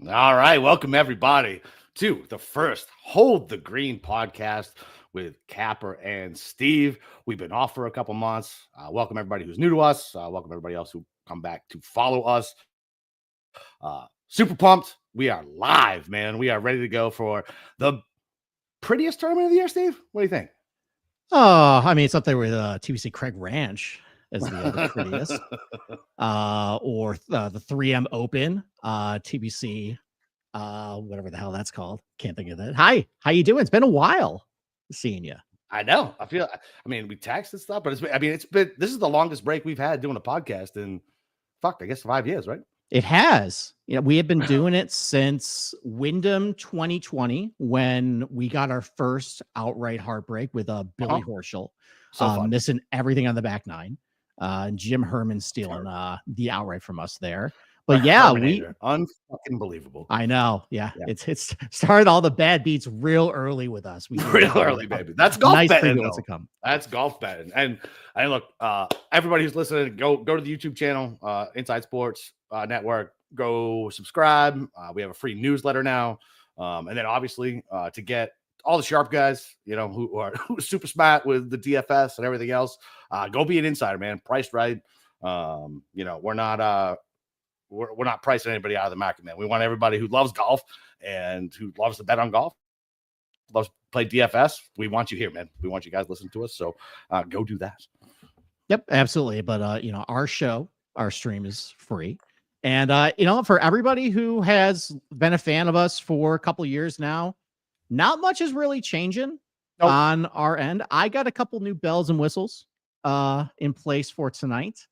All right. Welcome, everybody, to the first Hold the Green podcast with Capper and Steve. We've been off for a couple months. Welcome, everybody who's new to us. Welcome, everybody else who come back to follow us. Super pumped. We are live, man. We are ready to go for the prettiest tournament of the year, Steve. What do you think? Oh, I mean, it's up there with TBC Craig Ranch as the prettiest, or the 3M Open, TBC, whatever the hell that's called. Can't think of that. Hi, how you doing? It's been a while seeing you. I know. I mean, we texted stuff, but it's been this is the longest break we've had doing a podcast in I guess 5 years, right? It has. We have been doing it since Wyndham 2020 when we got our first outright heartbreak with Billy Horschel, missing everything on the back nine, and Jim Herman stealing the outright from us there. But yeah, we unfucking believable. I know. Yeah. It's started all the bad beats real early with us. Real early, baby. That's golf betting. To come. That's golf betting. And look, everybody who's listening, go to the YouTube channel, Inside Sports Network. Go subscribe. We have a free newsletter now, and then obviously to get all the sharp guys, who are super smart with the DFS and everything else, go be an insider, man. Priced right. We're not pricing anybody out of the market, man. We want everybody who loves golf and who loves to bet on golf, loves to play DFS. We want you here, man. We want you guys listening to us. So go do that. Yep, absolutely. But our stream is free. And for everybody who has been a fan of us for a couple years now, not much is really changing on our end. I got a couple new bells and whistles in place for tonight.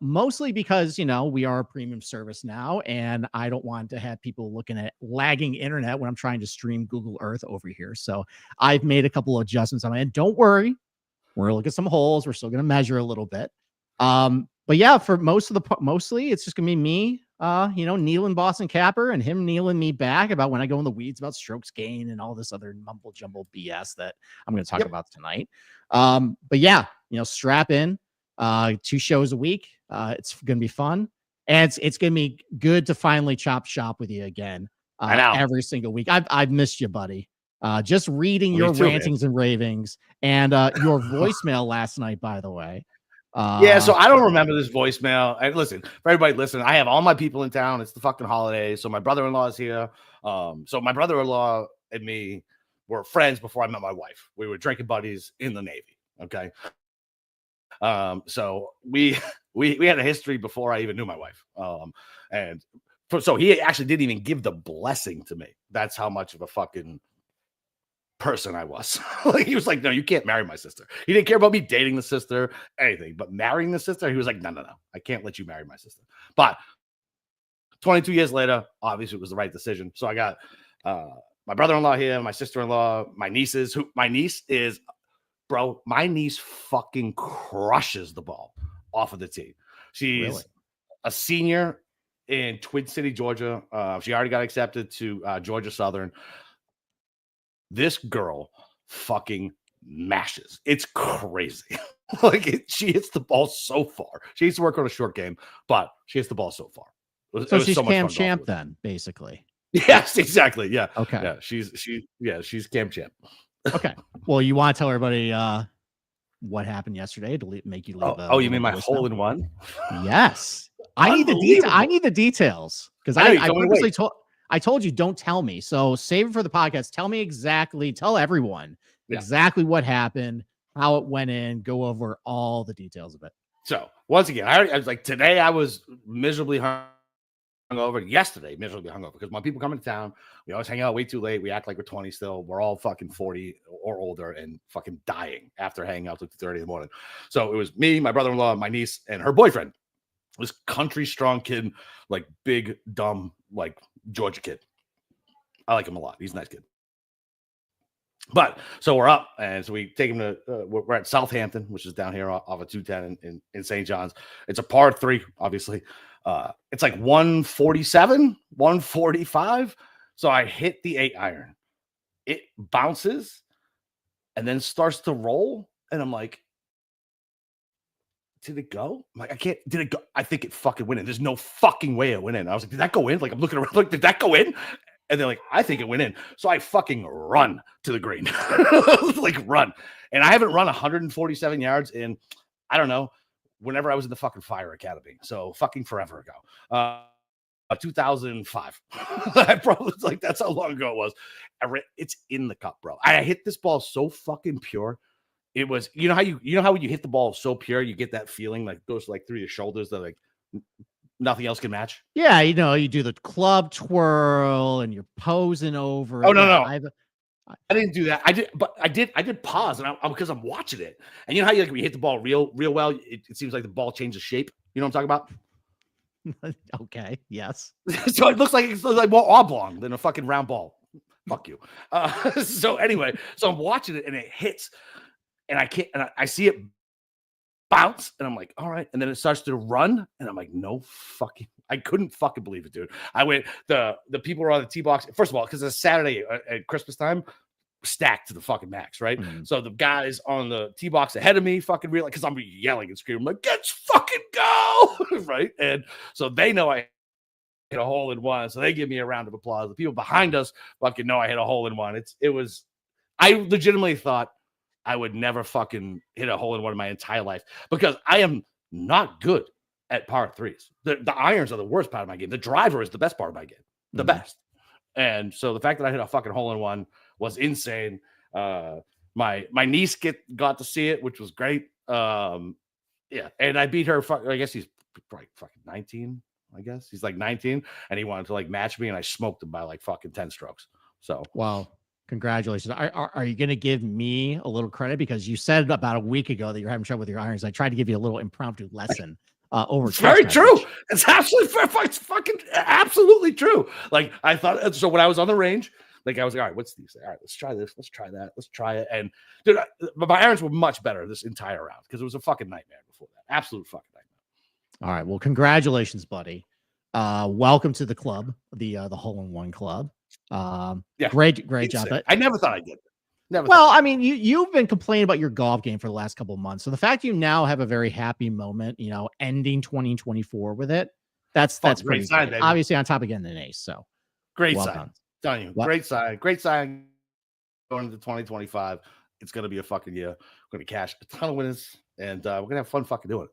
Mostly because, we are a premium service now, and I don't want to have people looking at lagging internet when I'm trying to stream Google Earth over here. So I've made a couple of adjustments on my end. Don't worry. We're going to look at some holes. We're still going to measure a little bit. But yeah, for mostly it's just going to be me, kneeling Boston Capper and him kneeling me back about when I go in the weeds about strokes gain and all this other mumble jumble BS that I'm going to talk about tonight. But yeah, strap in. 2 shows a week. It's going to be fun, and it's going to be good to finally chop shop with you again. Every single week. I've missed you, buddy. Just reading your rantings and ravings and your voicemail last night, by the way. So I don't remember this voicemail. And listen, for everybody listening, I have all my people in town. It's the fucking holidays, so my brother-in-law is here. So my brother-in-law and me were friends before I met my wife. We were drinking buddies in the Navy. Okay. So we had a history before I even knew my wife. So he actually didn't even give the blessing to me. That's how much of a fucking person I was. Like, he was like, no, you can't marry my sister. He didn't care about me dating the sister, anything, but marrying the sister, he was like, no, I can't let you marry my sister. But 22 years later, obviously it was the right decision. So I got my brother-in-law here, my sister-in-law, my nieces. My niece is, bro, my niece fucking crushes the ball off of the tee. She's a senior in Twin City, Georgia. She already got accepted to Georgia Southern. This girl fucking mashes. It's crazy. She hits the ball so far. She needs to work on a short game, but she hits the ball so far. So she's Cam Champ then, basically. Yes, exactly. Yeah. Okay. Yeah, she's Cam Champ. Okay. Well, you want to tell everybody what happened yesterday to make you leave? You mean my hole in one? Yes. I need the details because I purposely told you don't tell me. So save it for the podcast. Tell everyone exactly what happened, how it went in, go over all the details of it. So once again, I was like, today I was miserably hungover. Yesterday, miserably hungover because my people come into town. We always hang out way too late. We act like we're 20 still. We're all fucking 40 or older and fucking dying after hanging out till 2:30 in the morning. So it was me, my brother-in-law, my niece, and her boyfriend. This country strong kid, like big, dumb, like Georgia kid. I like him a lot. He's a nice kid. But so we're up, and so we take him to we're at Southampton, which is down here off of 210 in St. John's. It's a par 3, obviously. It's like 147, 145. So I hit the 8-iron. It bounces and then starts to roll, and I'm like, did it go? I'm like, I can't. Did it go? I think it fucking went in. There's no fucking way it went in. I was like, did that go in? Like, I'm looking around, like, did that go in? And they're like, I think it went in. So I fucking run to the green, like run. And I haven't run 147 yards in, I don't know, whenever I was in the fucking fire academy. So fucking forever ago. 2005. I probably like that's how long ago it was. It's in the cup, bro. I hit this ball so fucking pure. It was, you know how when you hit the ball so pure, you get that feeling like goes like through your shoulders that like nothing else can match. Yeah, you do the club twirl and you're posing over. Oh no. I didn't do that. I did pause and because I'm watching it. And you know how when you hit the ball real well, it seems like the ball changes shape. You know what I'm talking about? Okay. Yes. So it looks like more oblong than a fucking round ball. Fuck you. So anyway, so I'm watching it and it hits. And I can't, and I see it bounce, and I'm like, all right. And then it starts to run, and I'm like, no fucking, I couldn't fucking believe it, dude. I went, the people were on the tee box. First of all, because it's Saturday at Christmas time, stacked to the fucking max, right? Mm-hmm. So the guys on the tee box ahead of me fucking realize, because I'm yelling and screaming, like, let's fucking go, right? And so they know I hit a hole in one, so they give me a round of applause. The people behind us fucking know I hit a hole in one. I legitimately thought I would never fucking hit a hole in one in my entire life because I am not good at par threes. The irons are the worst part of my game. The driver is the best part of my game, the best. And so the fact that I hit a fucking hole in one was insane. My niece got to see it, which was great. Yeah, and I beat her. I guess he's probably fucking 19. I guess he's like 19, and he wanted to like match me, and I smoked him by like fucking 10 strokes. So wow. Congratulations. Are you going to give me a little credit? Because you said about a week ago that you're having trouble with your irons. I tried to give you a little impromptu lesson over. It's very true. It's absolutely it's fucking absolutely true. Like I thought. So when I was on the range, like I was like, all right, what's these? All right, let's try this. Let's try that. Let's try it. And dude, my irons were much better this entire round because it was a fucking nightmare before that. Absolute fucking nightmare. All right. Well, congratulations, buddy. Welcome to the club, the hole-in-one club. Yeah, great job. I never thought I did. Well, I mean, you've been complaining about your golf game for the last couple of months. So the fact you now have a very happy moment, ending 2024 with it, that's pretty sign, baby. Obviously on top of getting an ace. So great sign. Telling you, great sign going into 2025. It's gonna be a fucking year. We're gonna cash a ton of winners, and we're gonna have fun fucking doing it.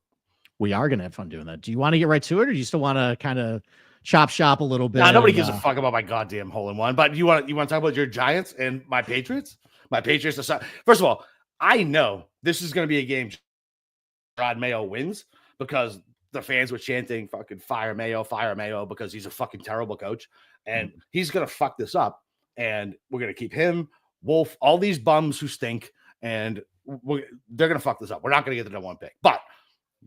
We are gonna have fun doing that. Do you want to get right to it, or do you still want to kind of chop shop a little bit? Nah, nobody gives a fuck about my goddamn hole in one. But you want to talk about your Giants and my Patriots? My Patriots are first of all, I know this is going to be a game Rod Mayo wins because the fans were chanting fucking fire Mayo because he's a fucking terrible coach. And he's going to fuck this up. And we're going to keep him, Wolf, all these bums who stink. And they're going to fuck this up. We're not going to get the number one pick. But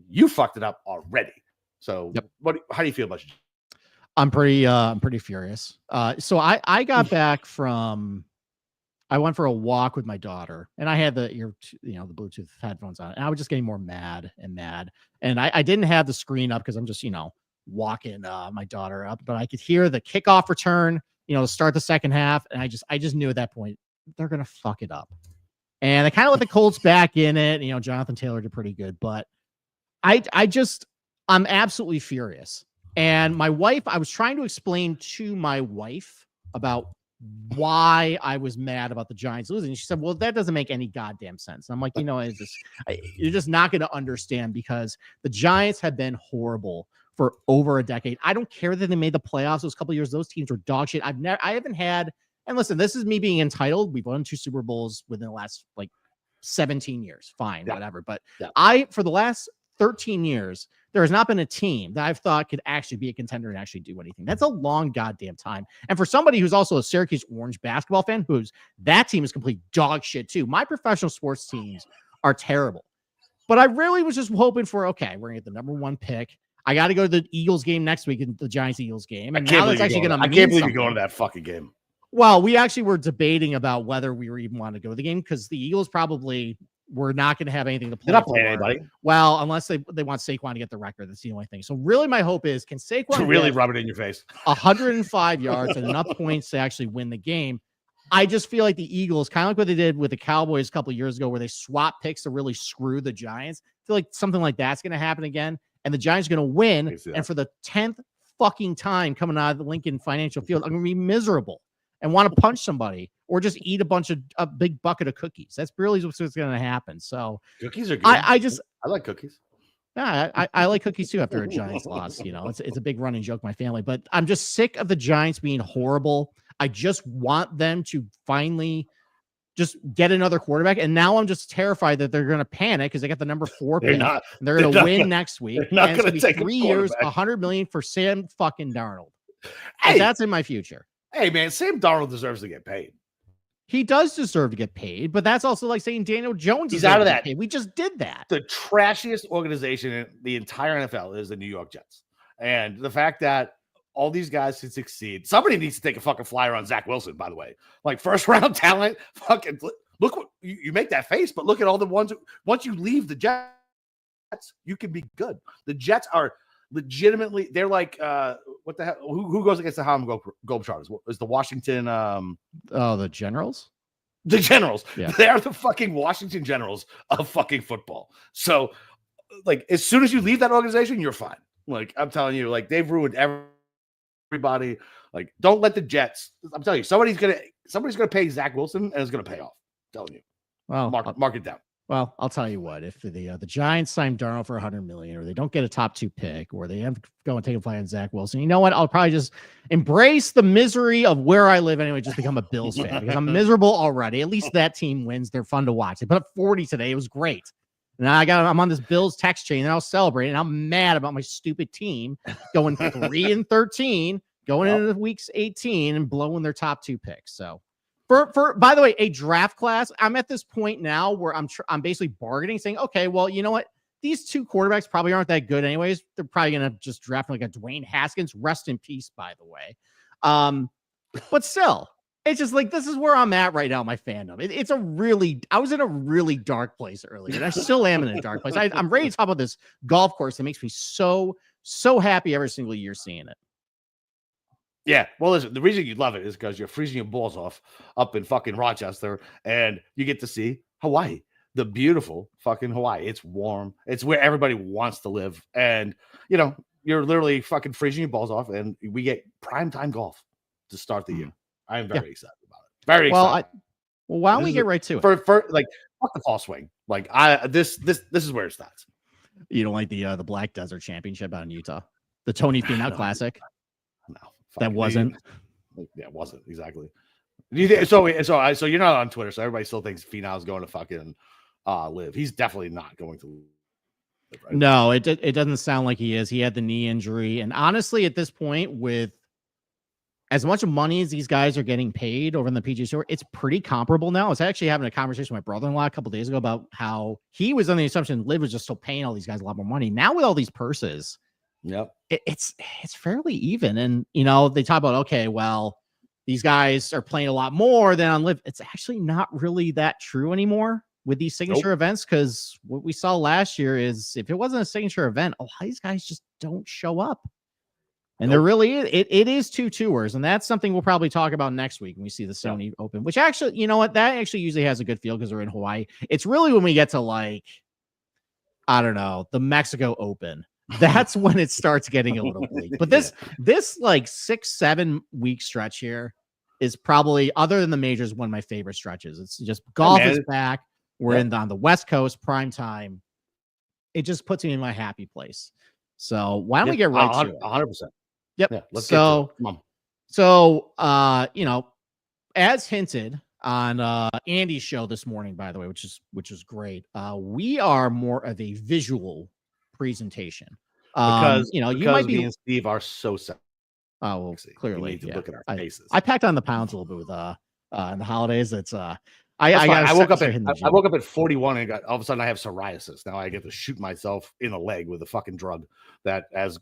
you fucked it up already. So how do you feel about it? I'm pretty furious. So I got back I went for a walk with my daughter, and I had the Bluetooth headphones on, and I was just getting more mad. And I didn't have the screen up because I'm just, walking my daughter up, but I could hear the kickoff return, to start the second half. And I just knew at that point, they're going to fuck it up. And I kind of let the Colts back in it. Jonathan Taylor did pretty good, but I'm absolutely furious. And my wife, I was trying to explain to my wife about why I was mad about the Giants losing. She said, well, that doesn't make any goddamn sense. And I'm like, you're just not going to understand because the Giants have been horrible for over a decade. I don't care that they made the playoffs those couple of years. Those teams were dog shit. I haven't had, and listen, this is me being entitled. We've won 2 Super Bowls within the last 17 years. Fine, whatever. But for the last 13 years, there has not been a team that I've thought could actually be a contender and actually do anything. That's a long goddamn time. And for somebody who's also a Syracuse Orange basketball fan, that team is complete dog shit too. My professional sports teams are terrible. But I really was just hoping for, okay, we're going to get the number 1 pick. I got to go to the Eagles game next week, the Giants-Eagles game. And now that's actually going to I can't believe you're going to that fucking game. Well, we actually were debating about whether we were even want to go to the game because the Eagles probably were not going to have anything to play. They're not playing anybody. Well, unless they want Saquon to get the record. That's the only thing. So really my hope is, can Saquon really rub it in your face? 105 yards and enough points to actually win the game. I just feel like the Eagles, kind of like what they did with the Cowboys a couple of years ago, where they swapped picks to really screw the Giants. feel like something like that's going to happen again, and the Giants are going to win. And for the 10th fucking time coming out of the Lincoln Financial Field, I'm going to be miserable and want to punch somebody or just eat a big bucket of cookies. That's really what's going to happen. So cookies are good. I like cookies. Yeah, I like cookies too after a Giants loss. It's a big running joke in my family, but I'm just sick of the Giants being horrible. I just want them to finally just get another quarterback. And now I'm just terrified that they're going to panic because they got the number 4 pick. And they're going to win next week. They're not going to take 3 years, $100 million for Sam fucking Darnold. Hey, that's in my future. Hey, man, Sam Darnold deserves to get paid. He does deserve to get paid, but that's also like saying Daniel Jones is out of that. We just did that. The trashiest organization in the entire NFL is the New York Jets. And the fact that all these guys can succeed. Somebody needs to take a fucking flyer on Zach Wilson, by the way. Like first round talent. Fucking look what you make that face, but look at all the ones once you leave the Jets, you can be good. The Jets are legitimately, they're like what the hell? Who goes against the Harlem Globetrotters? Is the Washington the Generals? The Generals. Yeah. They're the fucking Washington Generals of fucking football. So like as soon as you leave that organization, you're fine. Like I'm telling you, like they've ruined everybody. Like don't let the Jets. I'm telling you, somebody's gonna pay Zach Wilson and it's gonna pay off. I'm telling you. Well, mark it down. Well, I'll tell you what, if the Giants sign Darnold for $100 million, or they don't get a top 2 pick, or they have to go and take a flyer on Zach Wilson, you know what? I'll probably just embrace the misery of where I live anyway, just become a Bills fan because I'm miserable already. At least that team wins. They're fun to watch. They put up 40 today. It was great. And I'm on this Bills text chain and I'll celebrate. And I'm mad about my stupid team going 3-13, going into weeks 18 and blowing their top 2 picks. So for by the way, a draft class, I'm at this point now where I'm basically bargaining, saying, okay, well, you know what? These 2 quarterbacks probably aren't that good anyways. They're probably going to just draft like a Dwayne Haskins. Rest in peace, by the way. But still, it's just like, this is where I'm at right now, my fandom. I was in a really dark place earlier, and I still am in a dark place. I'm ready to talk about this golf course that makes me so happy every single year seeing it. Yeah, well, listen, the reason you love it is because you're freezing your balls off up in fucking Rochester, and you get to see Hawaii, the beautiful fucking Hawaii. It's warm. It's where everybody wants to live. And, you're literally fucking freezing your balls off, and we get primetime golf to start the year. I am very excited about it. Very excited. Well, why don't we get right to it? For like, fuck the fall swing. Like, this is where it starts. You don't like the Black Desert Championship out in Utah? The Tony Finau Classic? No. That wasn't. Yeah, it wasn't exactly. So you're not on Twitter, so everybody still thinks Finau's going to fucking live. He's definitely not going to live. Right? No, it doesn't sound like he is. He had the knee injury, and honestly, at this point, with as much money as these guys are getting paid over in the PGA Tour, it's pretty comparable now. I was actually having a conversation with my brother-in-law a couple days ago about how he was on the assumption Liv was just still paying all these guys a lot more money. Now with all these purses. Yep. It's fairly even. And, they talk about, okay, well, these guys are playing a lot more than on Live. It's actually not really that true anymore with these signature events. Cause what we saw last year is if it wasn't a signature event, a lot of these guys just don't show up. And there really is, it is 2 tours. And that's something we'll probably talk about next week when we see the Sony Open, which actually, you know what, that actually usually has a good feel because we're in Hawaii. It's really when we get to like, I don't know, the Mexico Open. That's when it starts getting a little bleak. But this like 6-7 week stretch here is probably, other than the majors, one of my favorite stretches. It's just golf is back. We're on the West Coast, prime time. It just puts me in my happy place. So why don't we get right to it? 100%. Yep. Yeah, let's get to it. Come on. So as hinted on Andy's show this morning, by the way, which is great. We are more of a visual presentation because you might be me and Steve are so sexy. Oh, well, clearly we need to look at our faces. I packed on the pounds a little bit with in the holidays. It's I woke up at 41 and all of a sudden I have psoriasis. Now I get to shoot myself in the leg with a fucking drug that has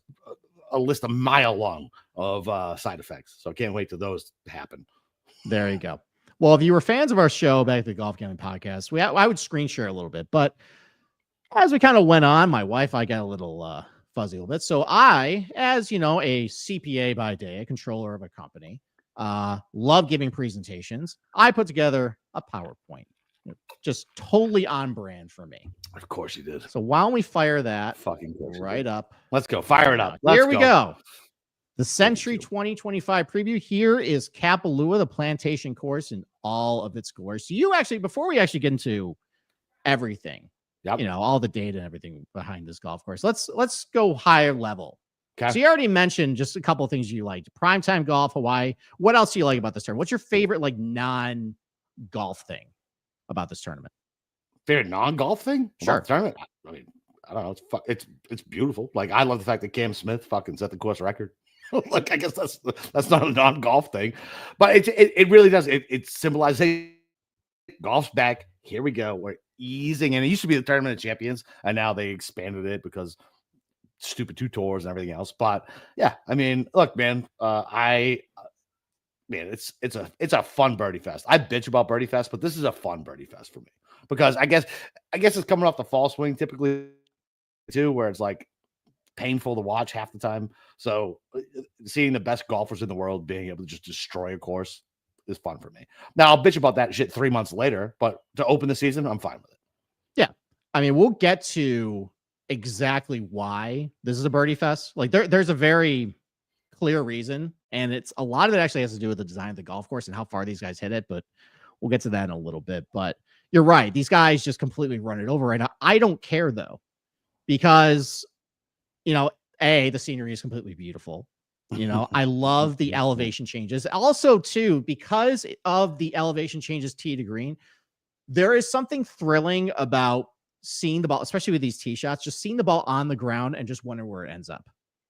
a list a mile long of side effects. So I can't wait till those happen. There you go. Well, if you were fans of our show back at the Golf Gambling Podcast, I would screen share a little bit, but as we kind of went on, my wife, I got a little fuzzy a little bit. So I, as a CPA by day, a controller of a company, love giving presentations. I put together a PowerPoint. Just totally on brand for me. Of course you did. So why don't we fire that Fucking right up? Let's go. Fire it up. Here we go. The Sentry you. 2025 preview. Here is Kapalua, the plantation course, in all of its glory. So you actually, before we actually get into everything, all the data and everything behind this golf course, let's go higher level. Okay. So you already mentioned just a couple of things you liked. Primetime golf, Hawaii. What else do you like about this tournament? What's your favorite non-golf thing about this tournament? Favorite non-golf thing? Sure. Tournament? I mean, I don't know. It's beautiful. Like, I love the fact that Cam Smith fucking set the course record. Like, I guess that's not a non-golf thing, but it really does. It symbolizes, hey, golf's back. Here we go. We're easing in. It used to be the Tournament of Champions, and now they expanded it because stupid 2 tours and everything else. But yeah, I mean, look, man, it's a fun birdie fest. I bitch about birdie fest, but this is a fun birdie fest for me because I guess it's coming off the fall swing typically too, where it's like painful to watch half the time. So seeing the best golfers in the world being able to just destroy a course is fun for me. Now I'll bitch about that shit 3 months later, but to open the season, I'm fine with it. Yeah. I mean, we'll get to exactly why this is a birdie fest. Like there's a very clear reason, and it's a lot of it actually has to do with the design of the golf course and how far these guys hit it, but we'll get to that in a little bit. But you're right. These guys just completely run it over right now. I don't care though, because the scenery is completely beautiful. I love the elevation changes. Also, too, because of the elevation changes tee to green, there is something thrilling about seeing the ball, especially with these tee shots, just seeing the ball on the ground and just wondering where it ends up.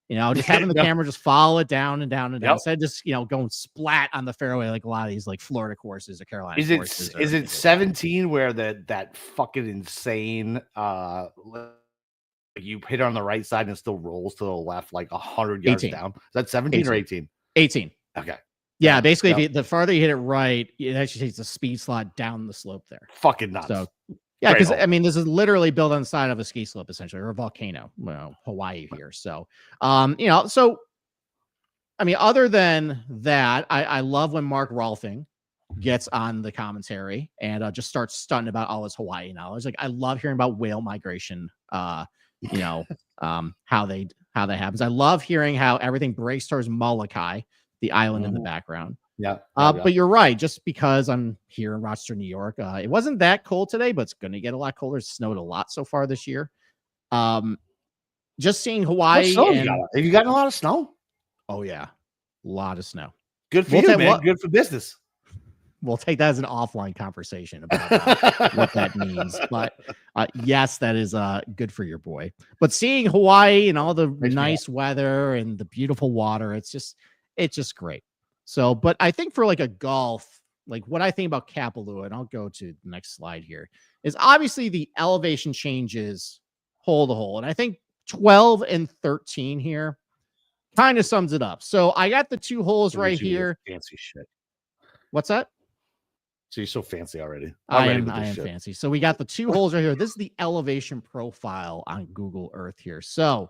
Just having the camera just follow it down and down and down instead of just, going splat on the fairway like a lot of these like Florida courses or Carolina courses. Is it 17 where that fucking insane you hit it on the right side and it still rolls to the left like 100 yards 18. down? Is that 17 or 18? 18. Okay. Yeah, basically, the farther you hit it right, it actually takes a speed slot down the slope there. Fucking nuts. So, yeah, because I mean, this is literally built on the side of a ski slope, essentially, or a volcano. Hawaii here. So, so I mean, other than that, I love when Mark Rolfing gets on the commentary and just starts stunting about all his Hawaii knowledge. Like, I love hearing about whale migration. How that happens. I love hearing how everything breaks towards Molokai, the island in the background. Yeah. But you're right. Just because I'm here in Rochester, New York, it wasn't that cold today, but it's going to get a lot colder. It's snowed a lot so far this year. Just seeing Hawaii. Have you gotten a lot of snow? Oh yeah, a lot of snow. Good for you, man. Good for business. We'll take that as an offline conversation about what that means. But yes, that is good for your boy. But seeing Hawaii and all the nice weather and the beautiful water, it's just great. So, but I think for like a golf, like what I think about Kapalua, and I'll go to the next slide here, is obviously the elevation changes hole to hole. And I think 12 and 13 here kind of sums it up. So I got the 2 holes right here. Fancy shit. What's that? So you're so fancy already. I am fancy. So we got the 2 holes right here. This is the elevation profile on Google Earth here. So,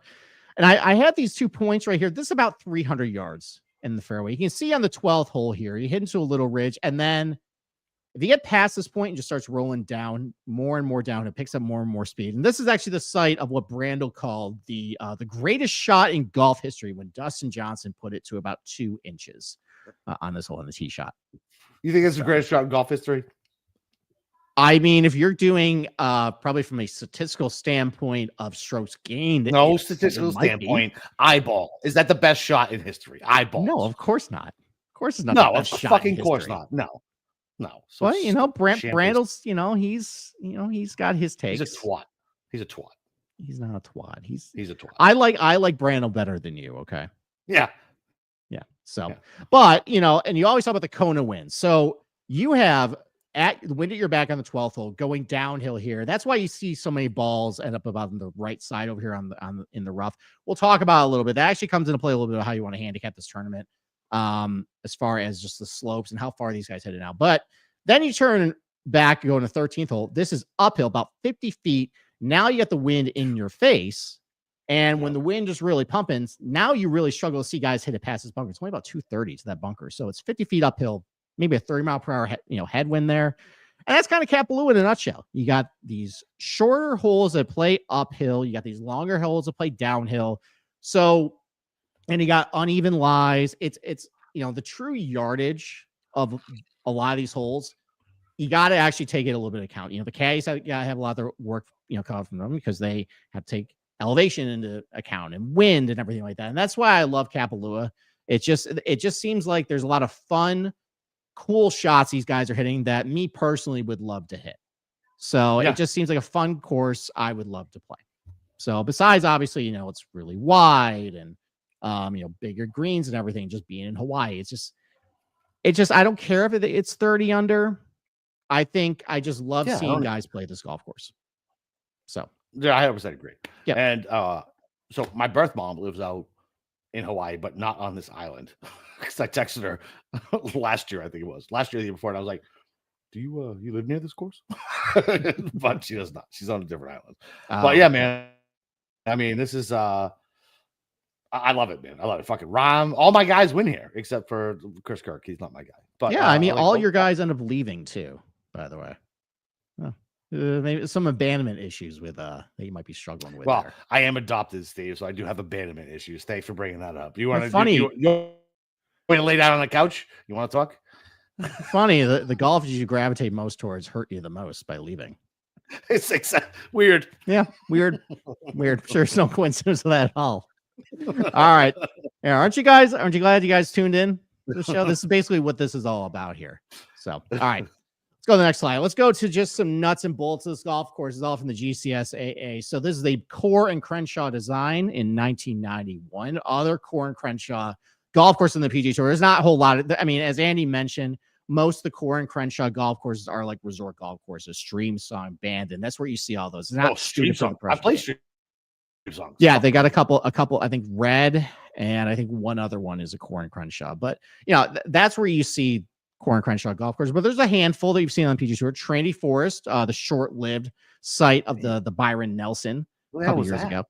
and I had these 2 points right here. This is about 300 yards in the fairway. You can see on the 12th hole here, you hit into a little ridge. And then if you get past this point and just starts rolling down more and more down, it picks up more and more speed. And this is actually the site of what Brandel called the greatest shot in golf history when Dustin Johnson put it to about 2 inches on this hole on the tee shot. You think it's the greatest shot in golf history? I mean, if you're doing probably from a statistical standpoint of strokes gained, no statistical standpoint, eyeball. Is that the best shot in history? Eyeball. No, of course not. Of course it's not. No, of fucking course not. No. So well, Brandel's, he's got his takes. He's a twat. He's not a twat. He's a twat. I like Brandel better than you. Okay. Yeah. So, but and you always talk about the Kona win. So you have at the wind at your back on the 12th hole going downhill here. That's why you see so many balls end up about on the right side over here in the rough. We'll talk about it a little bit. That actually comes into play a little bit of how you want to handicap this tournament, as far as just the slopes and how far these guys hit it now. But then you turn back, going to 13th hole. This is uphill about 50 feet. Now you get the wind in your face. And when the wind is really pumping, now you really struggle to see guys hit it past this bunker. It's only about 230 to that bunker. So it's 50 feet uphill, maybe a 30 mile per hour headwind there. And that's kind of Kapalua in a nutshell. You got these shorter holes that play uphill. You got these longer holes that play downhill. So, and you got uneven lies. It's the true yardage of a lot of these holes. You got to actually take it a little bit of account. The caddies have a lot of their work, coming from them because they have to take elevation into account and wind and everything like that. And that's why I love Kapalua. It just seems like there's a lot of fun, cool shots these guys are hitting that me personally would love to hit. So It just seems like a fun course I would love to play. So besides, obviously, it's really wide and, bigger greens and everything, just being in Hawaii, it's just, I don't care if it's 30 under. I think I just love seeing guys play this golf course. So yeah, I 100% agree. Yeah. And so my birth mom lives out in Hawaii, but not on this island. Because I texted her last year, I think it was last year, the year before, and I was like, "Do you live near this course?" But she does not. She's on a different island. But yeah, man. I mean, this is I love it, man. I love it. Fucking Rahm. All my guys win here, except for Chris Kirk. He's not my guy. But yeah, I mean, all your guys end up leaving too. By the way, maybe some abandonment issues with that you might be struggling with. Well, there. I am adopted, Steve, so I do have abandonment issues. Thanks for bringing that up. You want to funny? You want to lay down on the couch? You want to talk? Funny, the golfers you gravitate most towards hurt you the most by leaving. It's weird. Yeah, weird. Sure, there's no coincidence with that at all. All right. Yeah, aren't you glad you guys tuned in to the show? This is basically what this is all about here. So, all right. Let's go to the next slide. Let's go to just some nuts and bolts of this golf course. It's all from the GCSAA. So this is the Core and Crenshaw design in 1991. Other Core and Crenshaw golf course in the PGA Tour. There's not a whole lot of, as Andy mentioned, most of the Core and Crenshaw golf courses are like resort golf courses, Stream Song, Bandon. That's where you see all those. It's not Stream Song. I play Stream Songs. Yeah, they got a couple, I think Red, and I think one other one is a Core and Crenshaw. But, that's where you see Core and Crenshaw golf course. But there's a handful that you've seen on PGA Tour. Trinity Forest, the short-lived site of the Byron Nelson a couple years ago.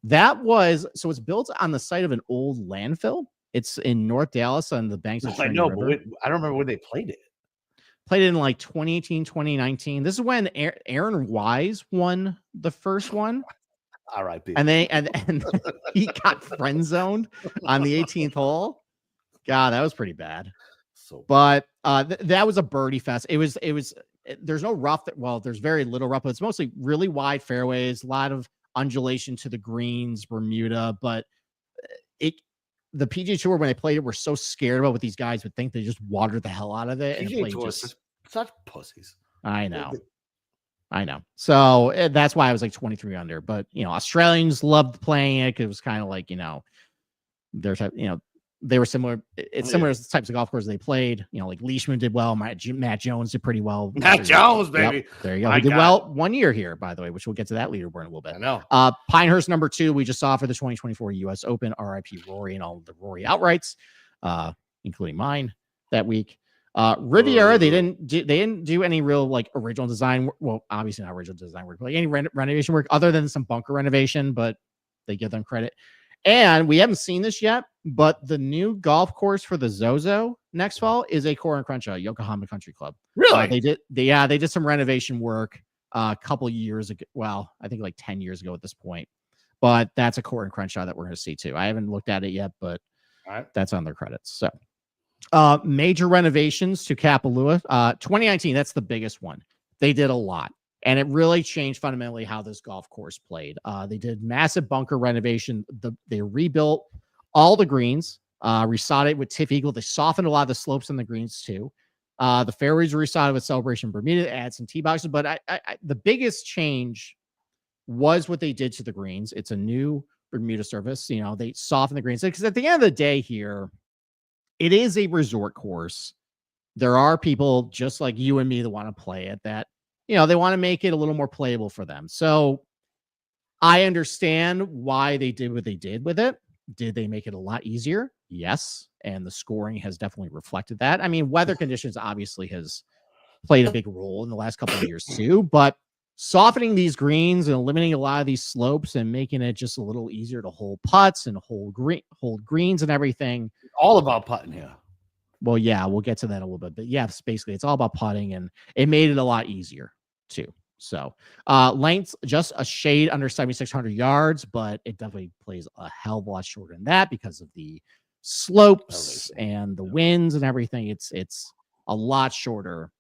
That was, so it's built on the site of an old landfill. It's in North Dallas on the banks of Trinity River. But I don't remember when they played it. Played it in like 2018, 2019. This is when Aaron Wise won the first one. R.I.P. And he got friend zoned on the 18th hole. God, that was pretty bad. But that was a birdie fest. It was. There's no rough. There's very little rough, but it's mostly really wide fairways, a lot of undulation to the greens, Bermuda. But the PGA Tour, when they played it, were so scared about what these guys would think, they just watered the hell out of it. PGA Tour is such pussies. I know. So that's why I was like 23 under. But Australians loved playing it because it was kind of like there's they were similar. It's similar to the types of golf courses they played. Like Leishman did well. Matt Jones did pretty well. Matt Jones, baby. Yep, there you go. He did well 1 year here, by the way, which we'll get to that leaderboard in a little bit. I know. Pinehurst number 2, we just saw for the 2024 U.S. Open. RIP Rory and all of the Rory outrights, including mine that week. Riviera, they didn't do any real like original design. Well, obviously not original design work, but like any renovation work other than some bunker renovation, but they give them credit. And we haven't seen this yet, but the new golf course for the Zozo next fall is a Core and Crenshaw, Yokohama Country Club. Really? They did some renovation work a couple years ago. Well, I think like 10 years ago at this point. But that's a Core and Crenshaw that we're going to see too. I haven't looked at it yet, but that's on their credits. So major renovations to Kapalua. 2019, that's the biggest one. They did a lot. And it really changed fundamentally how this golf course played. They did massive bunker renovation. They rebuilt all the greens, resodded with Tiff Eagle. They softened a lot of the slopes on the greens too. The fairways were resodded with Celebration Bermuda, add some tee boxes. But the biggest change was what they did to the greens. It's a new Bermuda surface. They softened the greens. Because at the end of the day here, it is a resort course. There are people just like you and me that want to play it that they want to make it a little more playable for them. So I understand why they did what they did with it. Did they make it a lot easier? Yes. And the scoring has definitely reflected that. I mean, weather conditions obviously has played a big role in the last couple of years too, but softening these greens and eliminating a lot of these slopes and making it just a little easier to hold putts and hold greens and everything. All about putting here. Well, yeah, we'll get to that a little bit. But yeah, basically it's all about putting, and it made it a lot easier too. So length just a shade under 7,600 yards, but it definitely plays a hell of a lot shorter than that because of the slopes and the winds and everything. It's a lot shorter.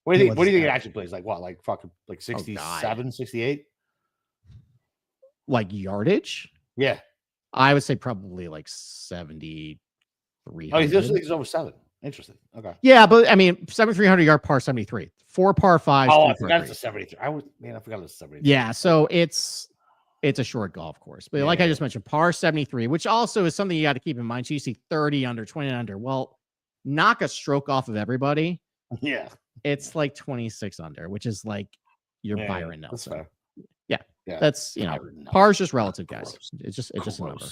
What do you think it actually plays? Like what? Like fucking like 67, 68? Like yardage? Yeah. I would say probably like 7,300. Oh, he's over 7. Interesting. Okay. Yeah, but I mean, 7,300 yard par 73, 4 par 5. Oh, I forgot it's a 73. I forgot it was 73. Yeah, so it's a short golf course, but like I just mentioned, par 73, which also is something you got to keep in mind. So you see 30 under, 20 under. Well, knock a stroke off of everybody. Yeah, it's like 26 under, which is like your Byron Nelson. That's fair. Yeah, that's par is just relative, guys. It's just a number.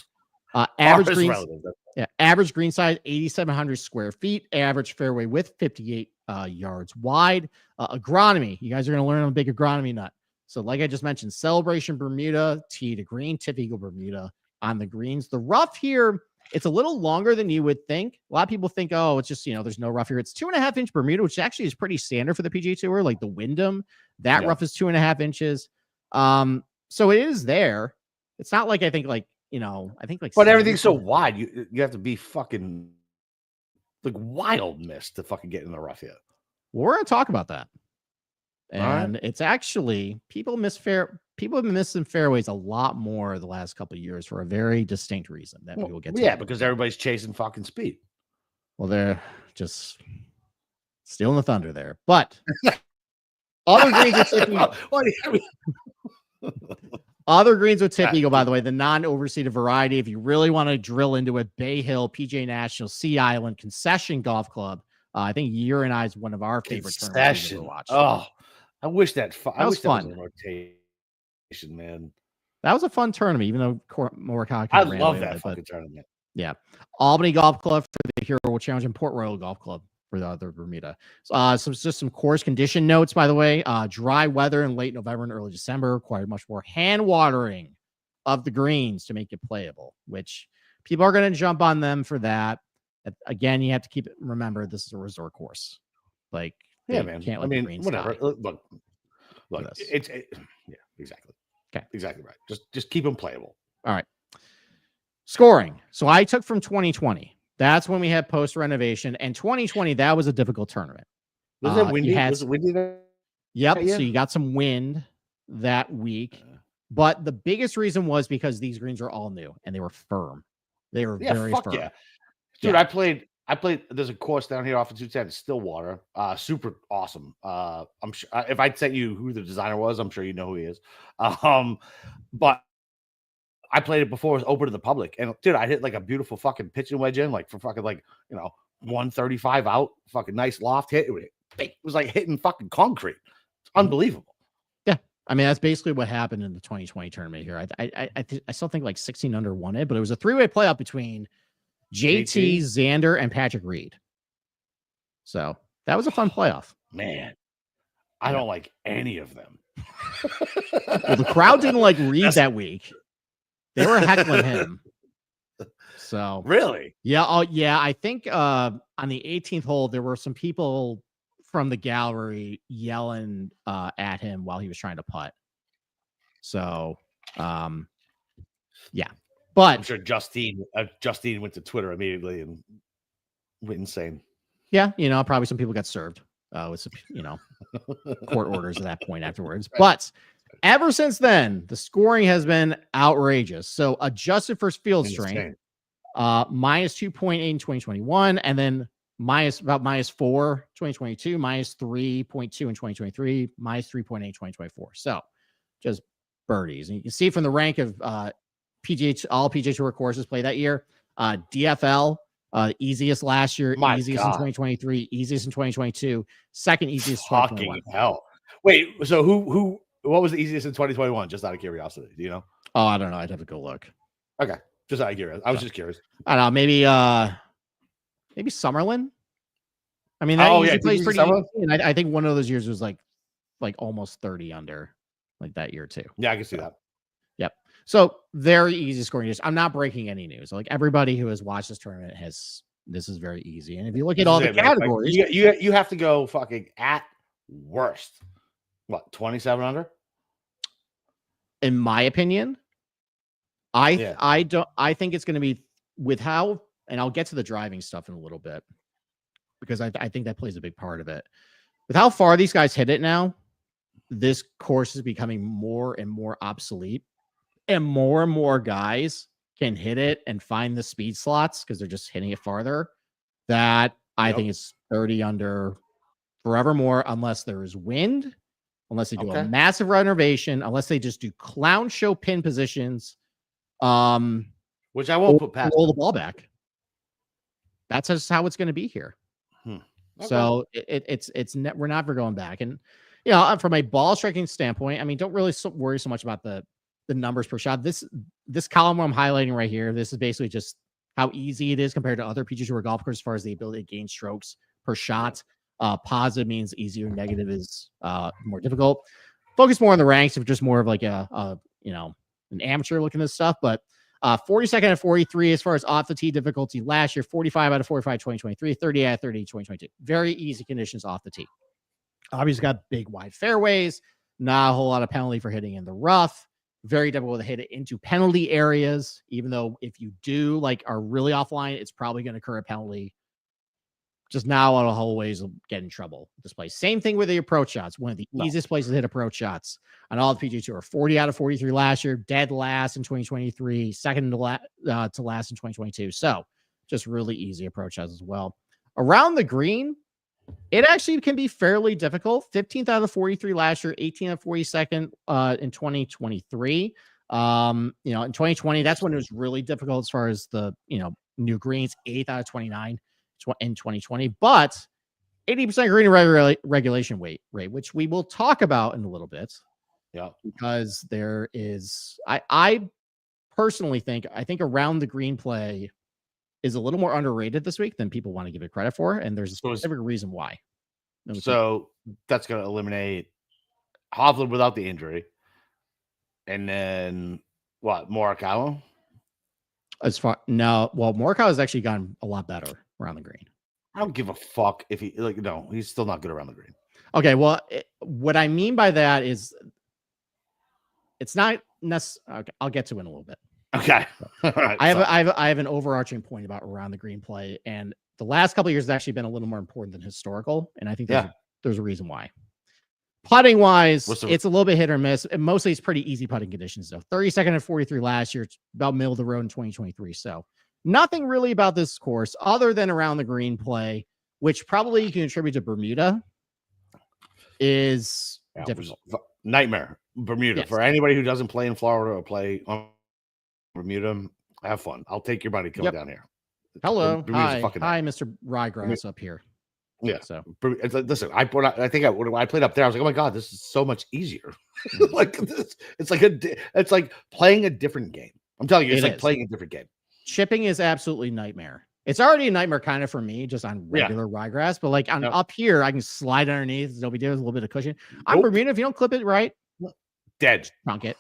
Average green size 8,700 square feet, average fairway width 58 yards wide. Agronomy, you guys are going to learn a big agronomy nut. So like I just mentioned, Celebration Bermuda, tee to green, Tip Eagle Bermuda on the greens. The rough here, it's a little longer than you would think. A lot of people think, oh, it's just, there's no rough here. It's 2.5-inch Bermuda, which actually is pretty standard for the PGA Tour. Like the Wyndham, that rough is 2.5 inches. So it is there. It's not like I think like, but everything's so wide. You have to be fucking like wild miss to fucking get in the rough yet. We're gonna talk about that. And it's actually people have been missing fairways a lot more the last couple of years for a very distinct reason that we will get to. Yeah, because everybody's chasing fucking speed. Well, they're just stealing the thunder there. But other greens are tipping. Other greens with Tip Eagle, by the way, the non-overseeded variety. If you really want to drill into it, Bay Hill, PGA National, Sea Island, Concession Golf Club. I think Year and I is one of our favorite tournaments to watch. Oh, I wish that was fun. That was a rotation, man. That was a fun tournament, even though Morikawa. I love that fucking tournament. Yeah, Albany Golf Club for the Hero World Challenge and Port Royal Golf Club for the other Bermuda. So just some course condition notes, by the way. Dry weather in late November and early December required much more hand watering of the greens to make it playable, which people are going to jump on them for that. Again, you have to remember this is a resort course. Like, man. Can't let the greens whatever. die. Look, yeah, exactly. Okay. Exactly right. Just keep them playable. All right. Scoring. So I took from 2020. That's when we had post renovation, and 2020 that was a difficult tournament. Was it windy? Was it windy there? Yep. So you got some wind that week, but the biggest reason was because these greens are all new and they were firm. They were very firm. Yeah, dude. I played. There's a course down here off of 210, Stillwater. Super awesome. I'm sure if I'd sent you who the designer was, I'm sure you know who he is. But I played it before it was open to the public, and dude, I hit like a beautiful fucking pitching wedge in, like for fucking 135 out, fucking nice loft hit. It was like hitting fucking concrete. It's unbelievable. Yeah, I mean that's basically what happened in the 2020 tournament here. I still think like 16 under won it, but it was a 3-way playoff between JT, Xander, and Patrick Reed. So that was a fun playoff. Man, I don't like any of them. Well, the crowd didn't like Reed that week. They were heckling him. So really? Yeah. Oh, yeah. I think on the 18th hole, there were some people from the gallery yelling at him while he was trying to putt. So, yeah. But I'm sure Justine went to Twitter immediately and went insane. Yeah, probably some people got served with some, court orders at that point afterwards. But ever since then, the scoring has been outrageous. So adjusted for field strength, minus 2.8 in 2021, and then minus 4 2022, minus 3.2 in 2023, minus 3.8 in 2024. So just birdies. And you can see from the rank of all PGA Tour courses played that year, DFL, easiest last year, easiest in 2023, easiest in 2022, second easiest in 2021. Fucking hell. Wait, so what was the easiest in 2021? Just out of curiosity, do you know? Oh, I don't know. I'd have to go look. Okay, just out of curiosity. I was just curious. I don't know. Maybe Summerlin. I mean, that usually plays pretty easy, and I think one of those years was like almost 30 under, like that year too. Yeah, I can see that. Yep. So very easy scoring. I'm not breaking any news. Like everybody who has watched this tournament has This is very easy. And if you look at all the categories, like, you have to go fucking at worst. What, 27 under? In my opinion, I think it's going to be with how, and I'll get to the driving stuff in a little bit because I think that plays a big part of it. With how far these guys hit it now, this course is becoming more and more obsolete, and more guys can hit it and find the speed slots because they're just hitting it farther. That I think it's 30 under forevermore, unless there is wind, unless they do a massive renovation, unless they just do clown show pin positions, which I won't put past. Roll the ball back. That's just how it's going to be here. Okay. So we're never going back. And from a ball striking standpoint, I mean, don't really worry so much about the numbers per shot. This column I'm highlighting right here, this is basically just how easy it is compared to other PGA Tour golf courses as far as the ability to gain strokes per shot. Positive means easier, negative is more difficult. Focus more on the ranks if just more of like an amateur looking at this stuff. But 42nd and 43 as far as off the tee difficulty last year, 45 out of 45 2023, 30 out of 30 2022. Very easy conditions off the tee. Obviously got big wide fairways, not a whole lot of penalty for hitting in the rough. Very difficult to hit it into penalty areas, even though if you do are really offline, it's probably going to occur a penalty. Just now on a whole ways will get in trouble. This place. Same thing with the approach shots. One of the easiest places to hit approach shots on all the PGA Tour. 40 out of 43 last year, dead last in 2023, second to last in 2022. So just really easy approach shots as well. Around the green, it actually can be fairly difficult. 15th out of 43 last year, 18th out of 42nd in 2023. In 2020, that's when it was really difficult as far as the new greens. 8th out of 29 in 2020, but 80% green regulation rate, which we will talk about in a little bit. Yeah, because there is, I personally think around the green play is a little more underrated this week than people want to give it credit for, and there's a specific reason why. So that's going to eliminate Hovland without the injury, and then what? Morikawa. Morikawa has actually gotten a lot better around the green. I don't give a fuck if he he's still not good around the green. Okay, well, what I mean by that is it's not necessarily. Okay, I'll get to it in a little bit. Okay, all right. I have an overarching point about around the green play, and the last couple of years has actually been a little more important than historical, and I think there's a reason why. Putting wise, it's a little bit hit or miss. And mostly it's pretty easy putting conditions though. 32nd and 43 last year. It's about middle of the road in 2023. So nothing really about this course other than around the green play, which probably you can attribute to Bermuda, is difficult. Nightmare. Bermuda. Yes. For anybody who doesn't play in Florida or play on Bermuda, have fun. I'll take your money coming down here. Hello. Hi, Mr. Ryegrass up here. Yeah. So listen, I played up there. I was like, oh my God, this is so much easier. Like this, it's like playing a different game. I'm telling you, it's like playing a different game. Chipping is absolutely nightmare. It's already a nightmare kind of for me, just on regular ryegrass, but like up here, I can slide underneath. No big deal. There's a little bit of cushion. I'm Bermuda. If you don't clip it right, dead. Trunk it.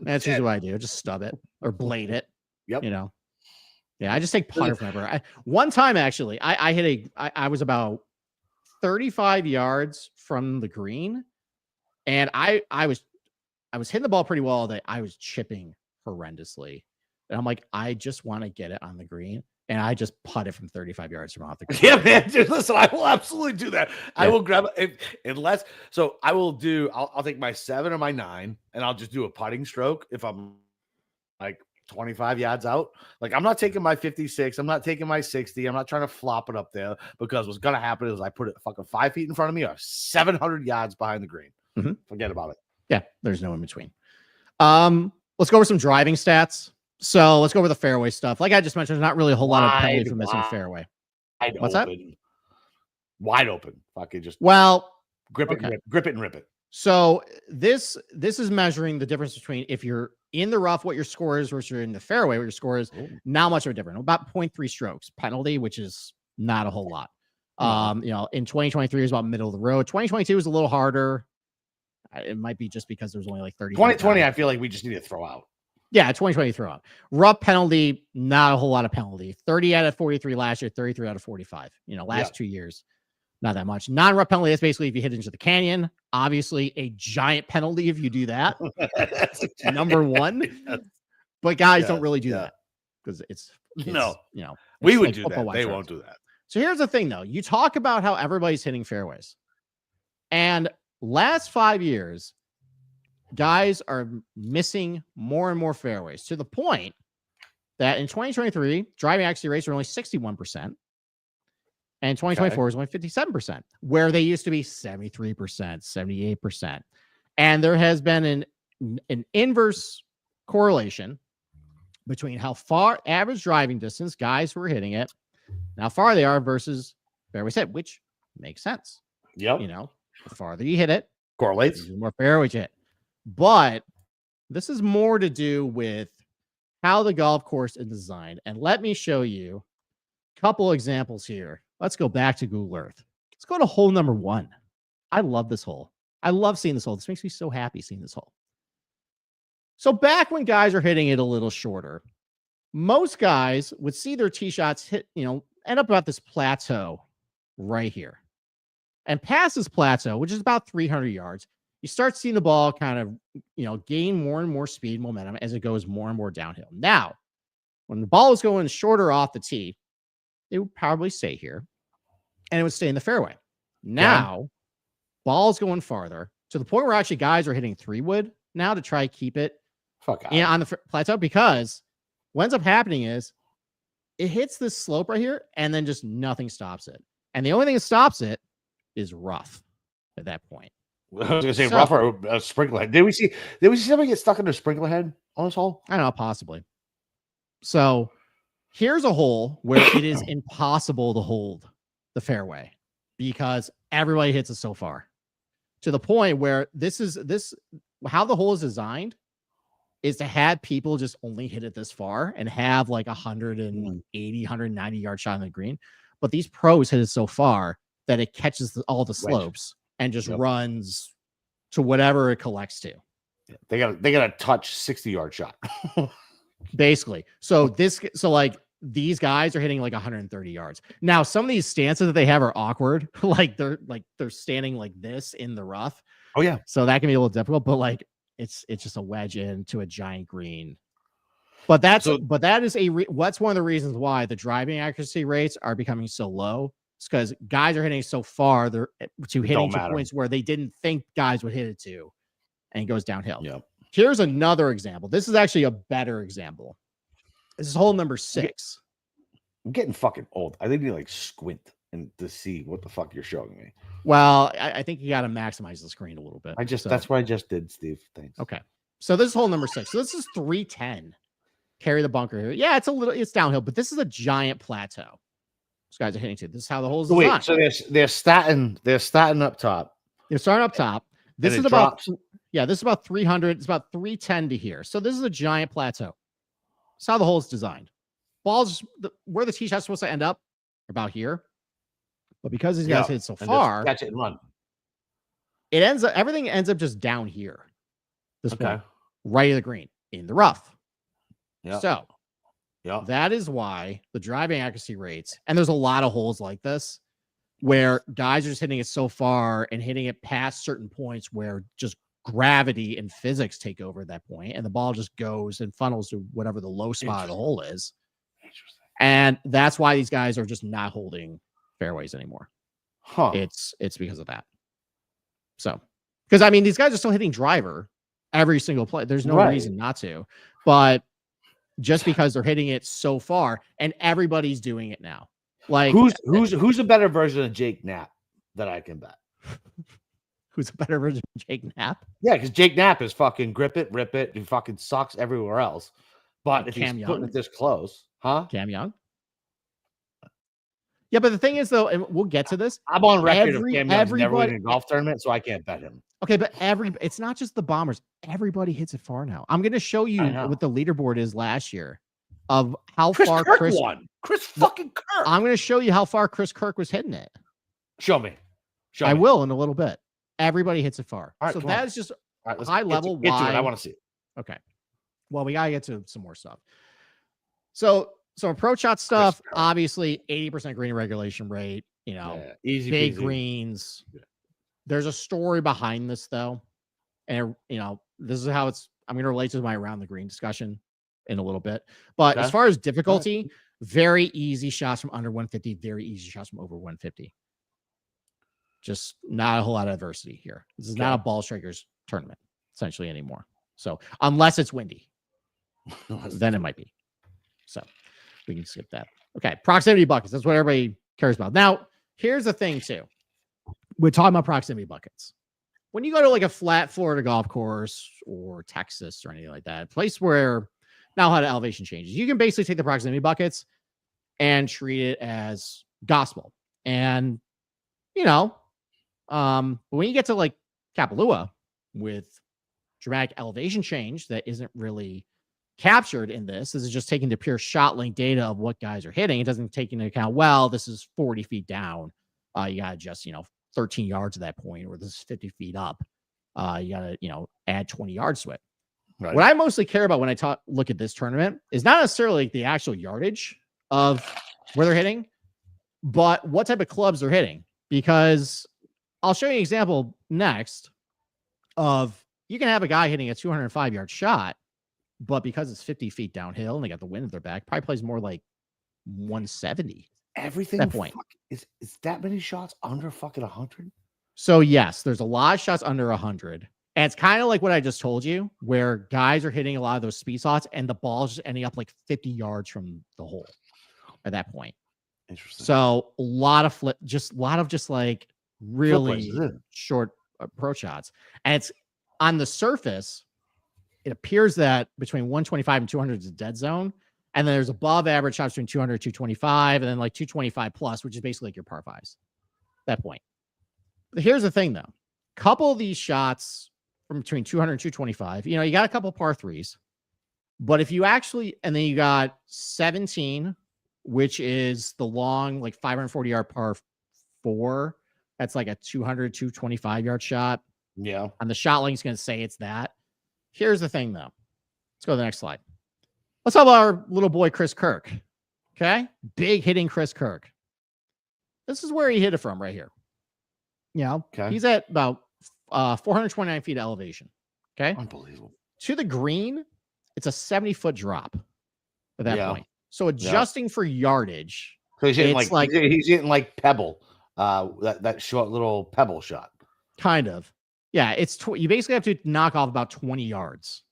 That's usually what I do. Just stub it or blade it. Yep. Yeah, I just take putter forever. One time, actually, I was about 35 yards from the green, and I was hitting the ball pretty well all day. I was chipping horrendously, and I'm like, I just want to get it on the green, and I just putt it from 35 yards from off the green. Yeah, man. Dude, listen, I will absolutely do that. Yeah. I will grab it unless. So I will do. I'll take my 7 or my 9, and I'll just do a putting stroke if I'm like 25 yards out. Like, I'm not taking my 56. I'm not taking my 60. I'm not trying to flop it up there, because what's going to happen is I put it fucking 5 feet in front of me or 700 yards behind the green. Mm-hmm. Forget about it. Yeah, there's no in between. Let's go over some driving stats. So let's go over the fairway stuff. Like I just mentioned, there's not really a whole lot of penalty for missing fairway. What's that? Wide open. Fucking just grip it, grip it and rip it. So this is measuring the difference between if you're in the rough, what your score is, versus you're in the fairway, what your score is. Not much of a difference. About 0.3 strokes penalty, which is not a whole lot. In 2023 is about middle of the road. 2022 is a little harder. It might be just because there's only like 30. 2020, I feel like we just need to throw out. Yeah, 2020 throw up. Rough penalty, not a whole lot of penalty. 30 out of 43 last year, 33 out of 45. Last 2 years, not that much. Non-rough penalty, that's basically if you hit into the canyon. Obviously, a giant penalty if you do that. Number one. But guys don't really do that because it's we would do that. They won't do that. So here's the thing, though. You talk about how everybody's hitting fairways. And last 5 years, guys are missing more and more fairways to the point that in 2023, driving accuracy rates are only 61%. And 2024 is only 57%, where they used to be 73%, 78%. And there has been an inverse correlation between how far average driving distance guys who are hitting it, and how far they are versus fairways hit, which makes sense. Yep. The farther you hit it, correlates. The more fairways hit. But this is more to do with how the golf course is designed. And let me show you a couple examples here. Let's go back to Google Earth. Let's go to hole number 1. I love this hole. I love seeing this hole. This makes me so happy seeing this hole. So back when guys are hitting it a little shorter, most guys would see their tee shots hit, end up about this plateau right here. And past this plateau, which is about 300 yards, you start seeing the ball kind of, gain more and more speed, momentum as it goes more and more downhill. Now, when the ball is going shorter off the tee, it would probably stay here and it would stay in the fairway. Now, ball's going farther to the point where actually guys are hitting 3-wood now to try to keep it on the plateau, because what ends up happening is it hits this slope right here and then just nothing stops it. And the only thing that stops it is rough at that point. I was going to say rough or a sprinkler head. Did we see somebody get stuck in a sprinkler head on this hole? I don't know, possibly. So here's a hole where it is impossible to hold the fairway because everybody hits it so far, to the point where how the hole is designed is to have people just only hit it this far and have like 180, 190 yard shot on the green. But these pros hit it so far that it catches all the slopes and just runs to whatever it collects to. Yeah, they got a touch 60-yard shot. Basically. So these guys are hitting like 130 yards. Now, some of these stances that they have are awkward. they're standing like this in the rough. Oh yeah. So that can be a little difficult, but it's just a wedge into a giant green. But that's one of the reasons why the driving accuracy rates are becoming so low. It's because guys are hitting so far to hitting to points where they didn't think guys would hit it to, and it goes downhill. Yep. Here's another example. This is actually a better example. This is hole number 6. I'm getting fucking old. I think you squint and to see what the fuck you're showing me. Well, I think you got to maximize the screen a little bit. That's what I just did, Steve. Thanks. Okay. So this is hole number 6. So this is 310. Carry the bunker here. Yeah, it's downhill, but this is a giant plateau. These guys are hitting to. This is how the holes. Wait, so they're starting up top. They're starting up top. This is about 300. It's about 310 to here. So this is a giant plateau. That's how the hole is designed. Balls where the tee shot's supposed to end up, about here. But because these guys hit so far, catch it and run. Everything ends up just down here. This point, right of the green in the rough. Yeah. So that is why the driving accuracy rates, and there's a lot of holes like this where guys are just hitting it so far and hitting it past certain points where just gravity and physics take over at that point, and the ball just goes and funnels to whatever the low spot of the hole is. And that's why these guys are just not holding fairways anymore. It's because of that. So, because these guys are still hitting driver every single play. There's no reason not to, but just because they're hitting it so far, and everybody's doing it now. Who's a better version of Jake Knapp that I can bet? Who's a better version of Jake Knapp? Yeah, because Jake Knapp is fucking grip it, rip it. He fucking sucks everywhere else. But if he's putting it this close, Cam Young? Yeah, but the thing is, though, and we'll get to this. I'm on record of Cam Young's never winning a golf tournament, so I can't bet him. Okay, but it's not just the Bombers. Everybody hits it far now. I'm going to show you what the leaderboard is last year of how far Kirk won. Chris fucking Kirk. I'm going to show you how far Chris Kirk was hitting it. Show me. I will in a little bit. Everybody hits it far. All right, so that is just high level. Get to it. I want to see it. Okay. Well, we gotta get to some more stuff. So approach shot stuff, obviously 80% green regulation rate, easy big peasy. greens. Yeah. There's a story behind this though. And this is how I'm gonna relate to my around the green discussion in a little bit. But as far as difficulty, very easy shots from under 150, very easy shots from over 150. Just not a whole lot of adversity here. This is not a ball strikers tournament essentially anymore. So unless it's windy, then it might be. So we can skip that. Okay, proximity buckets. That's what everybody cares about. Now, here's the thing too. We're talking about proximity buckets. When you go to like a flat Florida golf course or Texas or anything like that, a place where now how the elevation changes, you can basically take the proximity buckets and treat it as gospel. And but when you get to like Kapalua with dramatic elevation change that isn't really captured in this is just taking the pure shot length data of what guys are hitting. It doesn't take into account, well, this is 40 feet down. You got to just, 13 yards at that point, or this is 50 feet up. You got to, add 20 yards to it. Right. What I mostly care about when I look at this tournament is not necessarily the actual yardage of where they're hitting, but what type of clubs they're hitting. Because I'll show you an example next of you can have a guy hitting a 205-yard shot, but because it's 50 feet downhill and they got the wind at their back, probably plays more like 170. Everything at that point. Is that many shots under fucking 100? So yes, there's a lot of shots under 100. And it's kind of like what I just told you, where guys are hitting a lot of those speed shots and the ball's just ending up like 50 yards from the hole at that point. Interesting. So a lot of like really short approach shots. And it's on the surface, it appears that between 125 and 200 is a dead zone. And then there's above average shots between 200 and 225, and then like 225 plus, which is basically like your par fives at that point. But here's the thing though. Couple of these shots from between 200 and 225, you got a couple par threes, but if you actually, and then you got 17, which is the long, like 540 yard par four. That's like a 200, 225 yard shot. Yeah. And the shot length is going to say it's that. Here's the thing, though. Let's go to the next slide. Let's talk about our little boy, Chris Kirk. Okay? Big hitting Chris Kirk. This is where he hit it from right here. Okay. He's at about 429 feet of elevation. Okay? Unbelievable. To the green, it's a 70-foot drop at that point. So adjusting for yardage. So he's hitting like pebble, that short little pebble shot. Kind of. Yeah, it's you basically have to knock off about 20 yards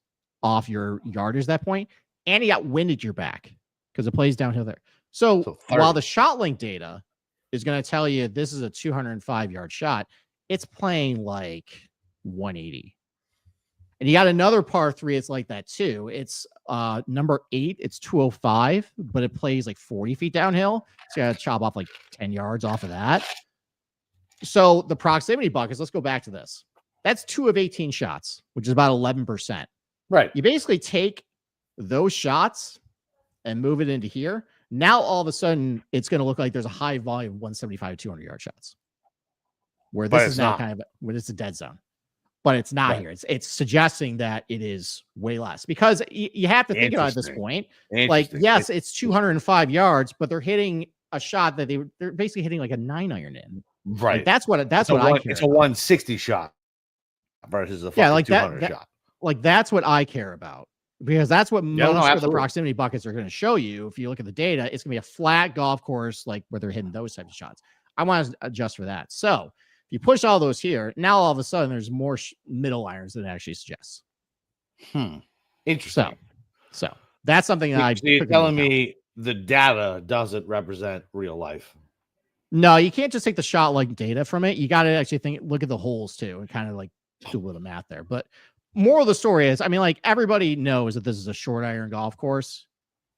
off your yardage at that point, and you got wind at your back because it plays downhill there. So while the shot length data is going to tell you this is a 205-yard shot, it's playing like 180. And you got another par three, it's like that too. It's number 8, it's 205, but it plays like 40 feet downhill. So you got to chop off like 10 yards off of that. So the proximity buckets, let's go back to this. That's 2 of 18 shots, which is about 11%. Right. You basically take those shots and move it into here. Now, all of a sudden, it's going to look like there's a high volume of 175, 200-yard shots. Where this is now when it's a dead zone. But it's not here. It's suggesting that it is way less. Because you have to think about it at this point. Like, yes, it's 205 yards, but they're hitting a shot that they're basically hitting like a 9-iron in. Right. Like that's what I care. It's a 160 shot versus a 200 shot. Like that's what I care about, because that's what most of the proximity buckets are going to show you. If you look at the data, it's going to be a flat golf course, like where they're hitting those types of shots. I want to adjust for that. So if you push all those here, now all of a sudden there's more middle irons than it actually suggests. Interesting. So that's something that you're telling me the data doesn't represent real life. No, you can't just take the shot like data from it. You got to actually look at the holes too, and kind of like do a little math there. But moral of the story is, I mean, like everybody knows that this is a short iron golf course.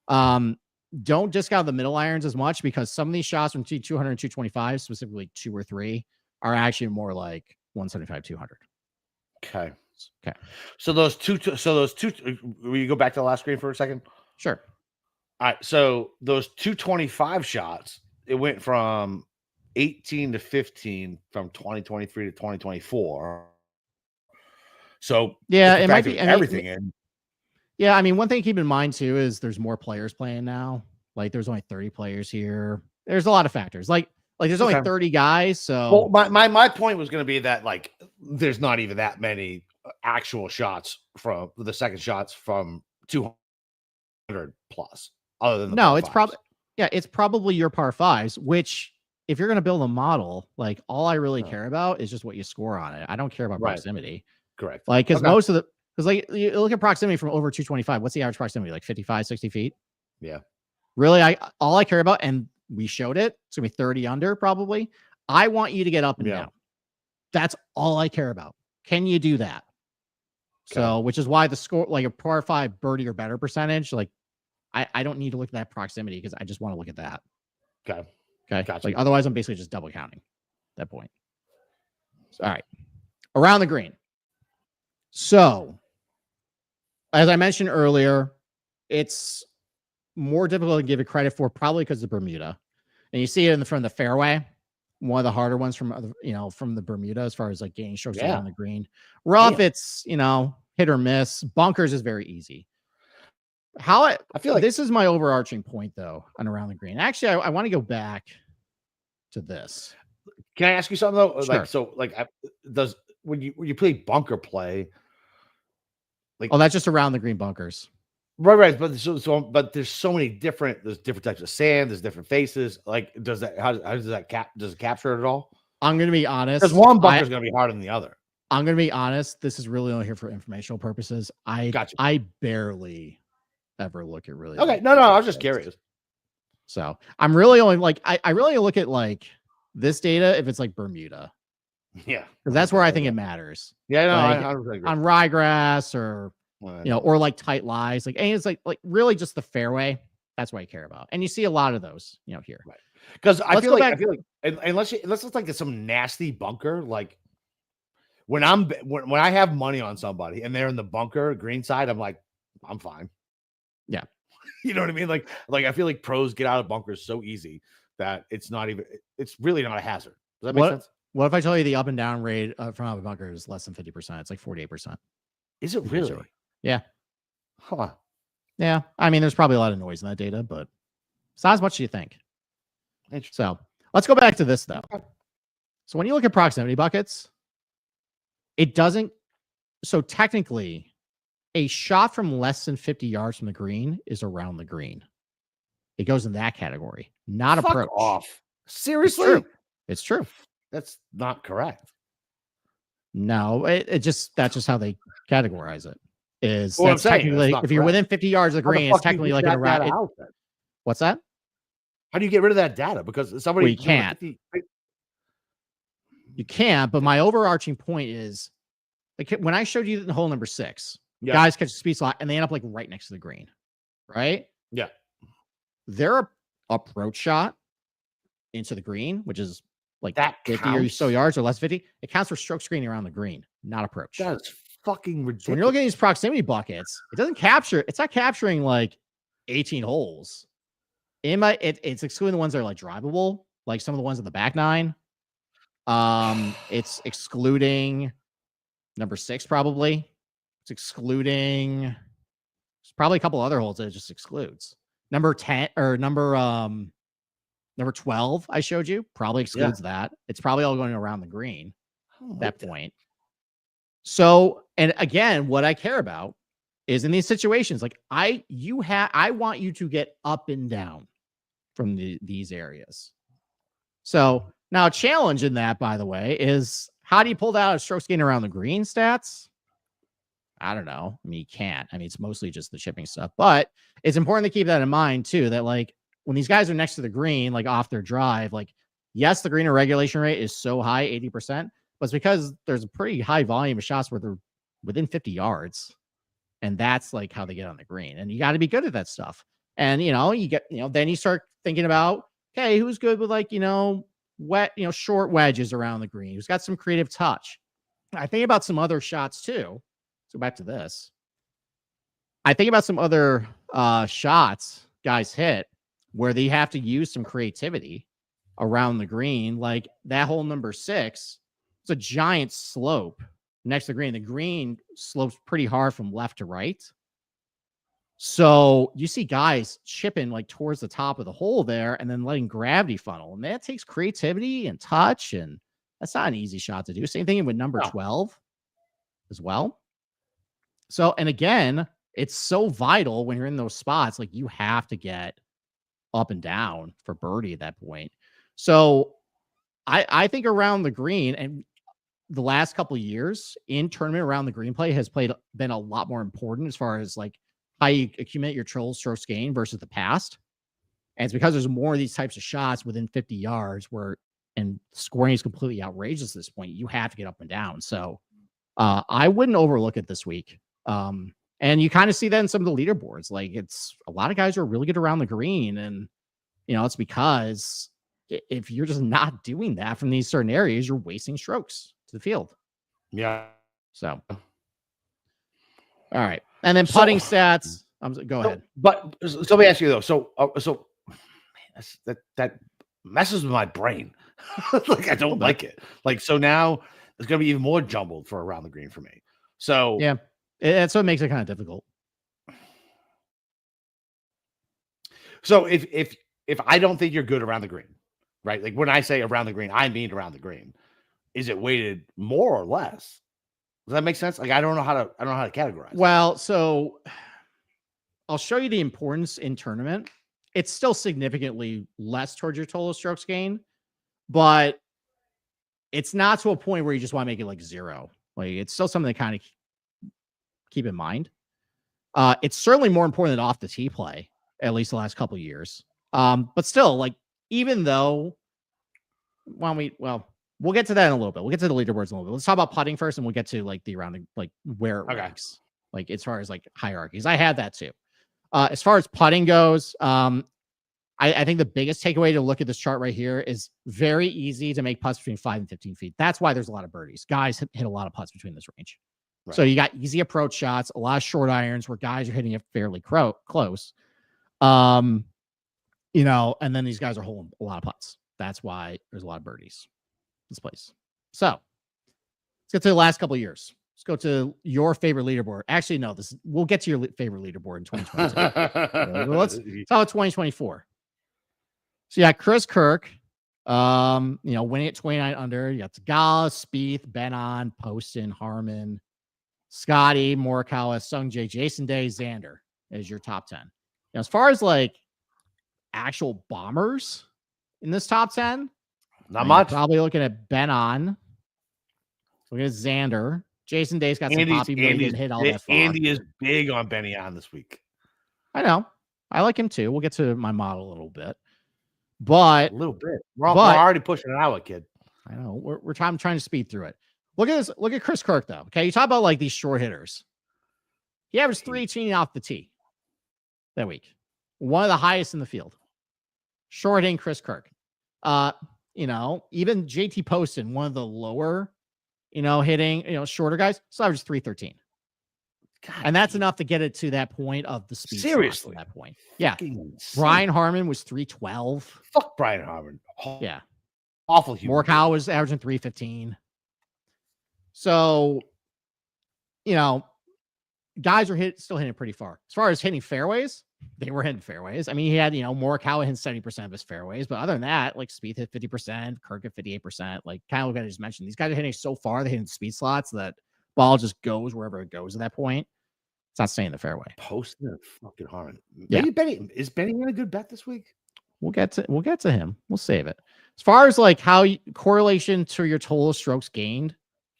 Don't discount the middle irons as much, because some of these shots from 200 and 225, specifically 2 or 3, are actually more like 175, 200. Okay. So those two, will you go back to the last screen for a second? Sure. All right. So those 225 shots, it went from 18 to 15 from 2023 to 2024. So yeah, it might be everything in. Yeah, I mean, one thing to keep in mind too is there's more players playing now. Like there's only 30 players here. There's a lot of factors. Like there's only 30 guys. So well, my point was going to be that like there's not even that many actual shots from the second shots from 200 plus, other than the no, par it's fives. probably it's probably your par fives, which if you're going to build a model, like all I really care about is just what you score on it. I don't care about proximity. Correct. Like because most of the because like you look at proximity from over 225, what's the average proximity? Like 55, 60 feet? Yeah. Really, all I care about, and we showed it, it's gonna be 30 under probably. I want you to get up and down. That's all I care about. Can you do that? Okay. So, which is why the score, like a par 5 birdie or better percentage, like I don't need to look at that proximity because I just want to look at that. Okay. Gotcha. Like otherwise, I'm basically just double counting at that point. So, all right. Around the green. So, as I mentioned earlier, it's more difficult to give it credit for, probably because of Bermuda. And you see it in the front of the fairway. One of the harder ones from from the Bermuda as far as like gaining strokes around the green. Rough, it's hit or miss. Bunkers is very easy. I feel like this is my overarching point though on around the green. Actually, I want to go back to this. Can I ask you something though? Sure. Does when you play bunker play, like that's just around the green bunkers. Right. But but there's so many different types of sand, there's different faces. Like, does that how does that does it capture it at all? I'm gonna be honest. Because one bunker is gonna be harder than the other. I'm gonna be honest. This is really only here for informational purposes. I barely ever look at really. Okay, no, I was just curious. So I'm really only like I really look at like this data if it's like Bermuda. Yeah, because that's where I think it matters. Yeah, no, like, I agree. On ryegrass or or like tight lies, like and it's like really just the fairway. That's what I care about, and you see a lot of those, here. Right. Because I feel like unless it's like some nasty bunker, like when I have money on somebody and they're in the bunker green side, I'm like, I'm fine. Yeah. You know what I mean? Like I feel like pros get out of bunkers so easy that it's really not a hazard. Does that make sense? What if I tell you the up and down rate from out of bunker is less than 50%? It's like 48%. Is it really? Yeah. Huh. Yeah. I mean, there's probably a lot of noise in that data, but it's not as much as you think. So let's go back to this though. So when you look at proximity buckets, it doesn't. So technically, a shot from less than 50 yards from the green is around the green. It goes in that category, not approach. Off. Seriously? It's true. That's not correct. No, that's just how they categorize it. That's technically, if you're within 50 yards of the green, it's technically like an around. What's that? How do you get rid of that data? Because somebody you can't. You can't. But my overarching point is, like when I showed you the hole number 6, guys catch a speed slot and they end up like right next to the green, right? Yeah. Their approach shot into the green, which is like that 50 or so yards or less 50, it counts for stroke screening around the green, not approach. That's fucking ridiculous. So when you're looking at these proximity buckets, it's not capturing like 18 holes. It's excluding the ones that are like drivable, like some of the ones in the back 9. It's excluding number 6 probably. It's excluding. There's probably a couple other holes that it just excludes. Number 10 or number 12 I showed you probably excludes that. It's probably all going around the green at that point. So, and again, what I care about is in these situations, like I want you to get up and down from these areas. So now a challenge in that, by the way, is how do you pull that out of strokes gained around the green stats? I don't know. I mean, you can't. I mean, it's mostly just the chipping stuff, but it's important to keep that in mind too, that like when these guys are next to the green, like off their drive, like, yes, the green regulation rate is so high, 80%, but it's because there's a pretty high volume of shots where they're within 50 yards. And that's like how they get on the green. And you got to be good at that stuff. And, you get, then you start thinking about, okay, who's good with like, short wedges around the green? Who's got some creative touch? I think about some other shots too. Let's go back to this. I think about some other shots guys hit where they have to use some creativity around the green. Like that hole number 6, it's a giant slope next to the green. The green slopes pretty hard from left to right. So you see guys chipping like towards the top of the hole there and then letting gravity funnel. And that takes creativity and touch. And that's not an easy shot to do. Same thing with number No. 12 as well. So, and again, it's so vital when you're in those spots. Like you have to get up and down for birdie at that point. So I think around the green and the last couple of years in tournament around the green play has been a lot more important as far as like how you accumulate your troll strokes gain versus the past. And it's because there's more of these types of shots within 50 yards where and scoring is completely outrageous at this point. You have to get up and down. So I wouldn't overlook it this week. And you kind of see that in some of the leaderboards. Like it's a lot of guys are really good around the green. And, it's because if you're just not doing that from these certain areas, you're wasting strokes to the field. Yeah. So, all right. And then putting stats. Go ahead. But so let me ask you though. So that messes with my brain. Like I don't like it. Like so now it's gonna be even more jumbled for around the green for me. So yeah, that's what makes it kind of difficult. So if I don't think you're good around the green, right? Like when I say around the green, I mean around the green. Is it weighted more or less? Does that make sense? Like I don't know how to categorize. Well, so I'll show you the importance in tournament. It's still significantly less towards your total strokes gain, but it's not to a point where you just want to make it like 0. Like it's still something to kind of keep in mind. It's certainly more important than off the tee play, at least the last couple of years. But still, like even though we'll get to that in a little bit. We'll get to the leaderboards in a little bit. Let's talk about putting first, and we'll get to like the round, like where it ranks, like as far as like hierarchies. I had that too. As far as putting goes, I think the biggest takeaway to look at this chart right here is very easy to make putts between 5 and 15 feet. That's why there's a lot of birdies. Guys hit a lot of putts between this range. Right. So you got easy approach shots, a lot of short irons where guys are hitting it fairly close. And then these guys are holding a lot of putts. That's why there's a lot of birdies in this place. So let's get to the last couple of years. Let's go to your favorite leaderboard. Actually, no, we'll get to your favorite leaderboard in 2022. Let's talk about 2024. So you got Chris Kirk, winning at 29 under. You got Tagala, Spieth, Benon, Poston, Harmon, Scotty, Morikawa, Sungjae, Jason Day, Xander as your top 10. As far as like actual bombers in this top 10, not much. Probably looking at Benon. Looking at Xander. Jason Day's got some poppy, but he didn't hit all that far. Andy is big on Benny on this week. I know. I like him too. We'll get to my model a little bit. But a little bit. We're already pushing an hour, kid. I know. We're trying to speed through it. Look at this. Look at Chris Kirk, though. Okay. You talk about like these short hitters. He averaged 318 off the tee that week. One of the highest in the field. Short hitting Chris Kirk. Even JT Poston, one of the lower, hitting, shorter guys, still averages 313. God, and that's enough to get it to that point of the speed. Seriously, at that point. Yeah. Brian Harmon was 312. Fuck Brian Harmon. Yeah. Awful human. Morikawa was averaging 315. So, guys are still hitting pretty far. As far as hitting fairways, they were hitting fairways. I mean, he had, Morikawa hitting 70% of his fairways, but other than that, like Spieth hit 50%, Kirk hit 58%. Like kind of what I just mentioned, these guys are hitting so far, they're hitting speed slots that ball just goes wherever it goes at that point. It's not staying in the fairway. Posting a fucking Harmon. Yeah. Is Benny in a good bet this week? We'll get to him. We'll save it. As far as like how correlation to your total strokes gained,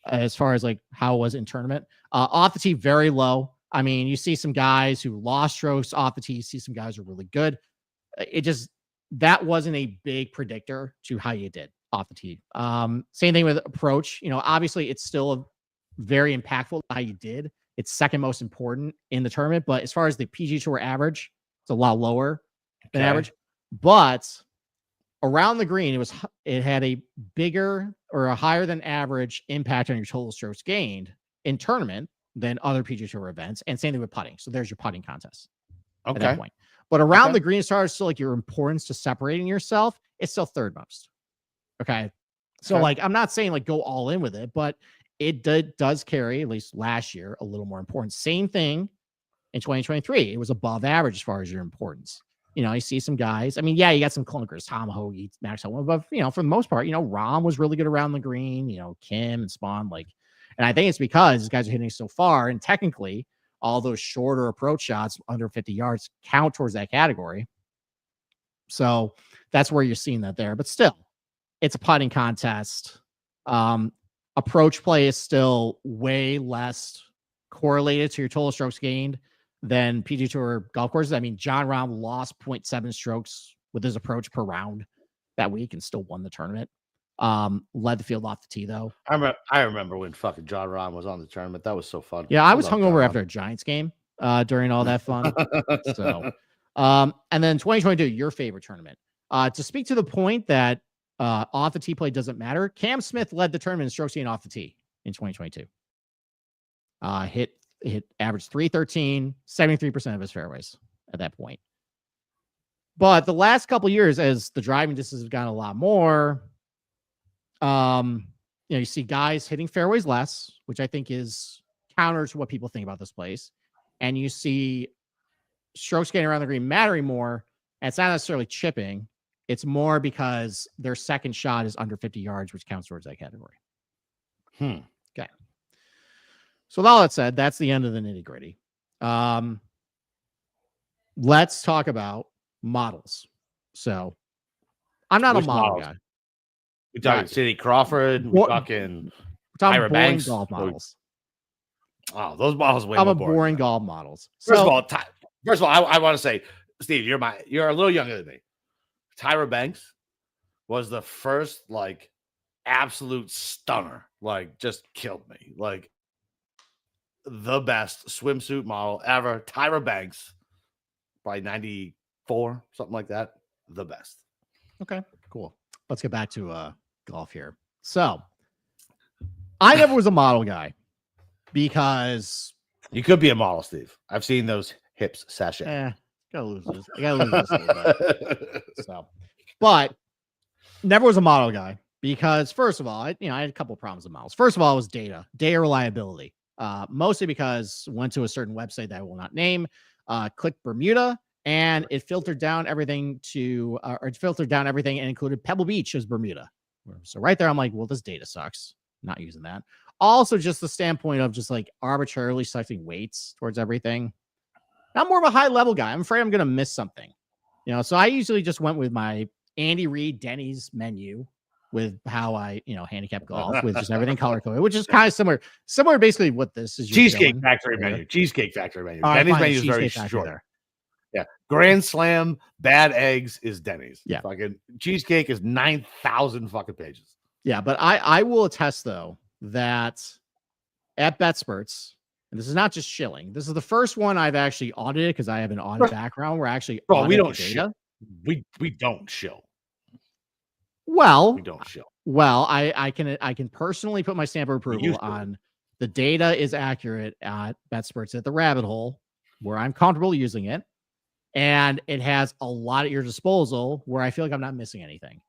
as far as like how it was in tournament, off the tee, very low. I mean, you see some guys who lost strokes off the tee. You see some guys who are really good. That wasn't a big predictor to how you did off the tee. Same thing with approach. Obviously it's still very impactful how you did. It's second most important in the tournament, but as far as the PGA Tour average, it's a lot lower than average. But around the green, it had a bigger or a higher than average impact on your total strokes gained in tournament than other PGA Tour events, and same thing with putting. So there's your putting contest at that point. But around the green, as far as still like your importance to separating yourself, it's still third most. Okay. So like, I'm not saying like go all in with it, but it does carry, at least last year, a little more importance. Same thing In 2023, it was above average as far as your importance. You know, you see some guys. I mean, yeah, you got some clunkers, Tom Hoagie, Max Howell, but you know, for the most part, you know, Rom was really good around the green. You know, Kim and Spawn, like, and I think it's because these guys are hitting so far, and technically, all those shorter approach shots under 50 yards count towards that category. So that's where you're seeing that there. But still, it's a putting contest. Approach play is still way less correlated to your total strokes gained than PGA Tour golf courses. I mean, John Rahm lost 0.7 strokes with his approach per round that week and still won the tournament. Led the field off the tee, though. I remember when fucking John Rahm was on the tournament. That was so fun. Yeah, I was hungover after a Giants game during all that fun. So, and then 2022, your favorite tournament. To speak to the point that off the tee play doesn't matter, Cam Smith led the tournament in strokes gained off the tee in 2022. Hit average 313, 73% of his fairways at that point. But the last couple of years, as the driving distances have gotten a lot more, you know, you see guys hitting fairways less, which I think is counter to what people think about this place. And you see strokes gained around the green mattering more. And it's not necessarily chipping. It's more because their second shot is under 50 yards, which counts towards that category. Okay. So with all that said, that's the end of the nitty gritty. Let's talk about models. So I'm not a model guy. We're talking Cindy Crawford. We're talking Tyra Banks. Golf models. Oh, those models way I'm more a boring golf models. First of all, I want to say, Steve, you're a little younger than me. Tyra Banks was the first like absolute stunner, like just killed me. Like the best swimsuit model ever. Tyra Banks, probably 94, something like that. The best. Okay, cool. Let's get back to golf here. So I never was a model guy because you could be a model, Steve. I've seen those hips sashay. Gotta lose this. I gotta lose this a little bit. So, but never was a model guy because first of all, I had a couple of problems with models. First of all, it was data reliability. Mostly because went to a certain website that I will not name, clicked Bermuda, and it filtered down everything and included Pebble Beach as Bermuda. So right there, I'm like, well, this data sucks. Not using that. Also, just the standpoint of just like arbitrarily selecting weights towards everything. I'm more of a high level guy. I'm afraid I'm going to miss something, so I usually just went with my Andy Reid Denny's menu with how I, handicap golf with just everything color coded, which is kind of similar basically what this is. Cheesecake Factory menu. Denny's menu is very short. There. Yeah. Grand Slam, bad eggs is Denny's. Yeah. Fucking cheesecake is 9,000 fucking pages. Yeah. But I will attest though that at BetSperts, and this is not just shilling. This is the first one I've actually audited because I have an audit background. We're actually we don't shill. We don't shill. Well, we don't shill. Well, I can personally put my stamp of approval on the data is accurate at BetSperts at the rabbit hole where I'm comfortable using it, and it has a lot at your disposal where I feel like I'm not missing anything.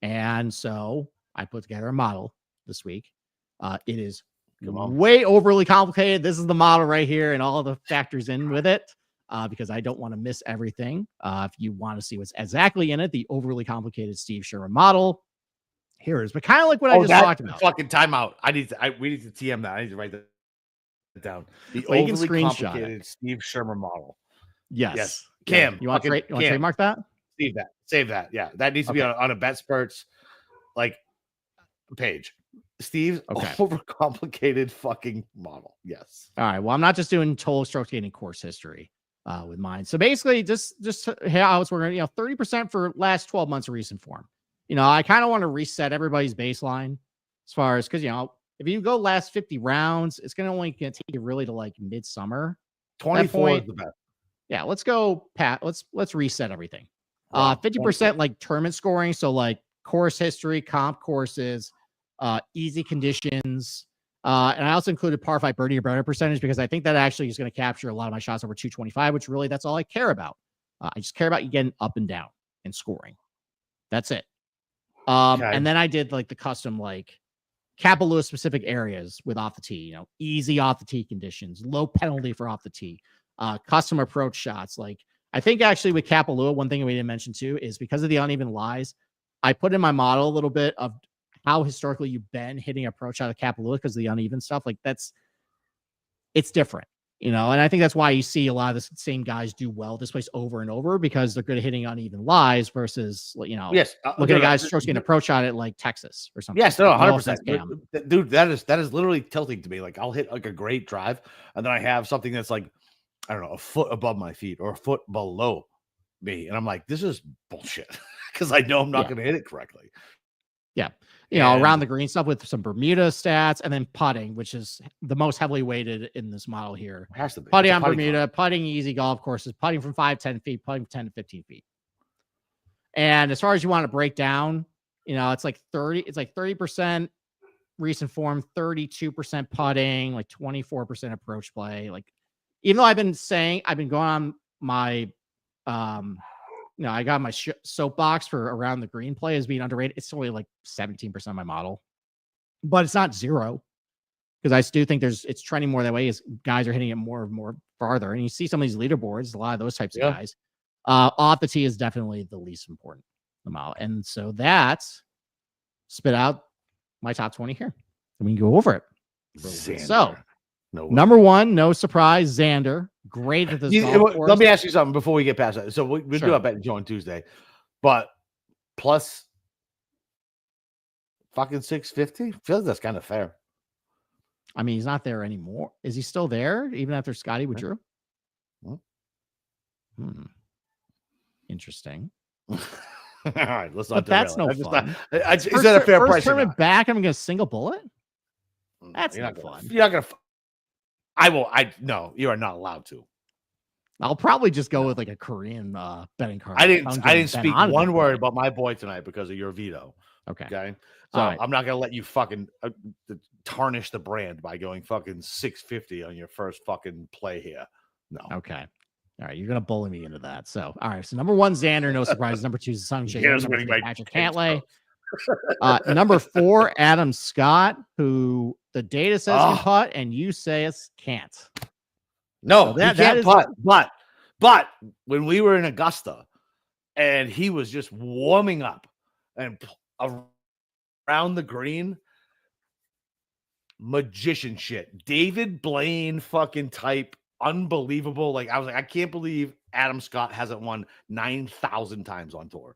And so I put together a model this week. It is way overly complicated. This is the model right here and all the factors in with it because I don't want to miss everything. If you want to see what's exactly in it, the overly complicated Steve Sherman model, here it is. But kind of like what I just talked about. Fucking timeout. We need to TM that. I need to write that down. The overly complicated Steve Sherman model. Yes. Cam, you want to trademark that? Save that. Yeah, that needs to be on a BetSperts like page. Steve's overcomplicated fucking model. Yes. All right. Well, I'm not just doing total strokes gained in course history with mine. So basically, just how it's working. 30% for last 12 months of recent form. I kind of want to reset everybody's baseline as far as because if you go last 50 rounds, it's only going to take you really to like midsummer. 24 is the best. Yeah, let's go, Pat. Let's reset everything. 50% like tournament scoring. So like course history, comp courses, easy conditions. And I also included par 5 birdie or better percentage because I think that actually is going to capture a lot of my shots over 225, which really that's all I care about. I just care about you getting up and down and scoring. That's it. And then I did like the custom like Kapalua specific areas with off the tee, easy off the tee conditions, low penalty for off the tee, custom approach shots. Like I think actually with Kapalua, one thing we didn't mention too is because of the uneven lies, I put in my model a little bit of how historically you've been hitting approach shot of Kapalua because of the uneven stuff. Like it's different. And I think that's why you see a lot of the same guys do well this place over and over because they're good at hitting uneven lies versus, yes, look at a guy's strokes getting approach shot at like Texas or something. Yes, no, 100%. Dude, that is literally tilting to me. Like I'll hit like a great drive, and then I have something that's like, I don't know, a foot above my feet or a foot below me, and I'm like, this is bullshit because I know I'm not going to hit it correctly. Yeah. Around the green stuff with some Bermuda stats and then putting, which is the most heavily weighted in this model here. It has to be. Putting on Bermuda, putting easy golf courses, putting from 5, 10 feet, putting from 10 to 15 feet. And as far as you want to break down, it's like 30% recent form, 32% putting, like 24% approach play. Like, even though I've been going on my, I got my soapbox for around the green play as being underrated. It's only like 17% of my model, but it's not zero because I still think it's trending more that way as guys are hitting it more and more farther. And you see some of these leaderboards, a lot of those types of guys. Off the tee is definitely the least important amount. And so that's spit out my top 20 here. And we can go over it. Xander. So number 1, no surprise, Xander. Great at this golf course. Let me ask you something before we get past that. So we'll do our bet on Tuesday, but plus fucking 650 feels that's kind of fair. I mean, he's not there anymore. Is he still there even after Scotty withdrew? Interesting. All right, let's not. But that's no fun. Is that a fair price? First tournament back, I'm gonna single bullet. That's not fun. You're not gonna. I will. No, you are not allowed to. I'll probably just go with like a Korean betting card. I didn't speak one word about my boy tonight because of your veto. Okay. So I'm not gonna let you fucking tarnish the brand by going fucking 650 on your first fucking play here. No. Okay. All right, you're gonna bully me into that. So, all right. So number 1, Xander, no surprise. Number 2 is Sung Jae. Number 3, Patrick Cantlay. Number 4, Adam Scott, who the data says can putt, and you say it can't. No, so he can't putt. But when we were in Augusta, and he was just warming up and around the green, magician shit. David Blaine fucking type. Unbelievable. Like I was like, I can't believe Adam Scott hasn't won 9,000 times on tour.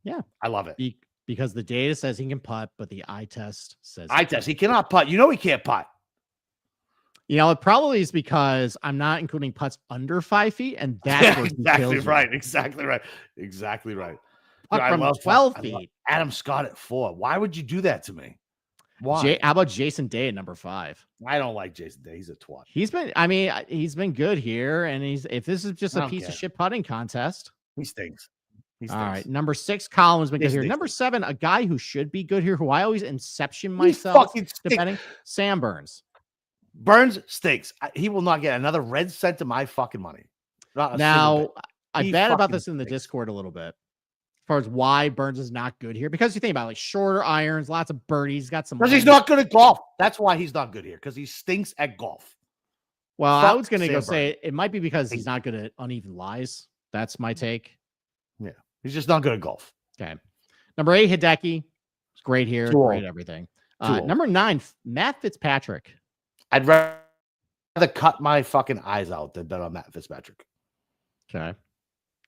Yeah. I love it. Because the data says he can putt, but the eye test says he cannot putt. He can't putt. It probably is because I'm not including putts under 5 feet, and that's where exactly right. Exactly right. Putt from 12 feet. Adam Scott at 4. Why would you do that to me? Why? How about Jason Day at number 5? I don't like Jason Day. He's a twat. He's been good here, and if this is just a piece of shit putting contest, he stinks. All right, number 6, Collins been good here. Number 7, a guy who should be good here, who I always inception myself depending. Sam Burns. Burns stinks. He will not get another red cent to my fucking money. Now, I bet about this in the Discord a little bit, as far as why Burns is not good here. Because you think about like shorter irons, lots of birdies, got some. Because he's not good at golf. That's why he's not good here. Because he stinks at golf. Well, I was going to go say it might be because he's not good at uneven lies. That's my take. Yeah, he's just not good at golf. Okay. Number 8, Hideki. It's great here. Great everything. Number 9, Matt Fitzpatrick. I'd rather cut my fucking eyes out than bet on Matt Fitzpatrick. Okay.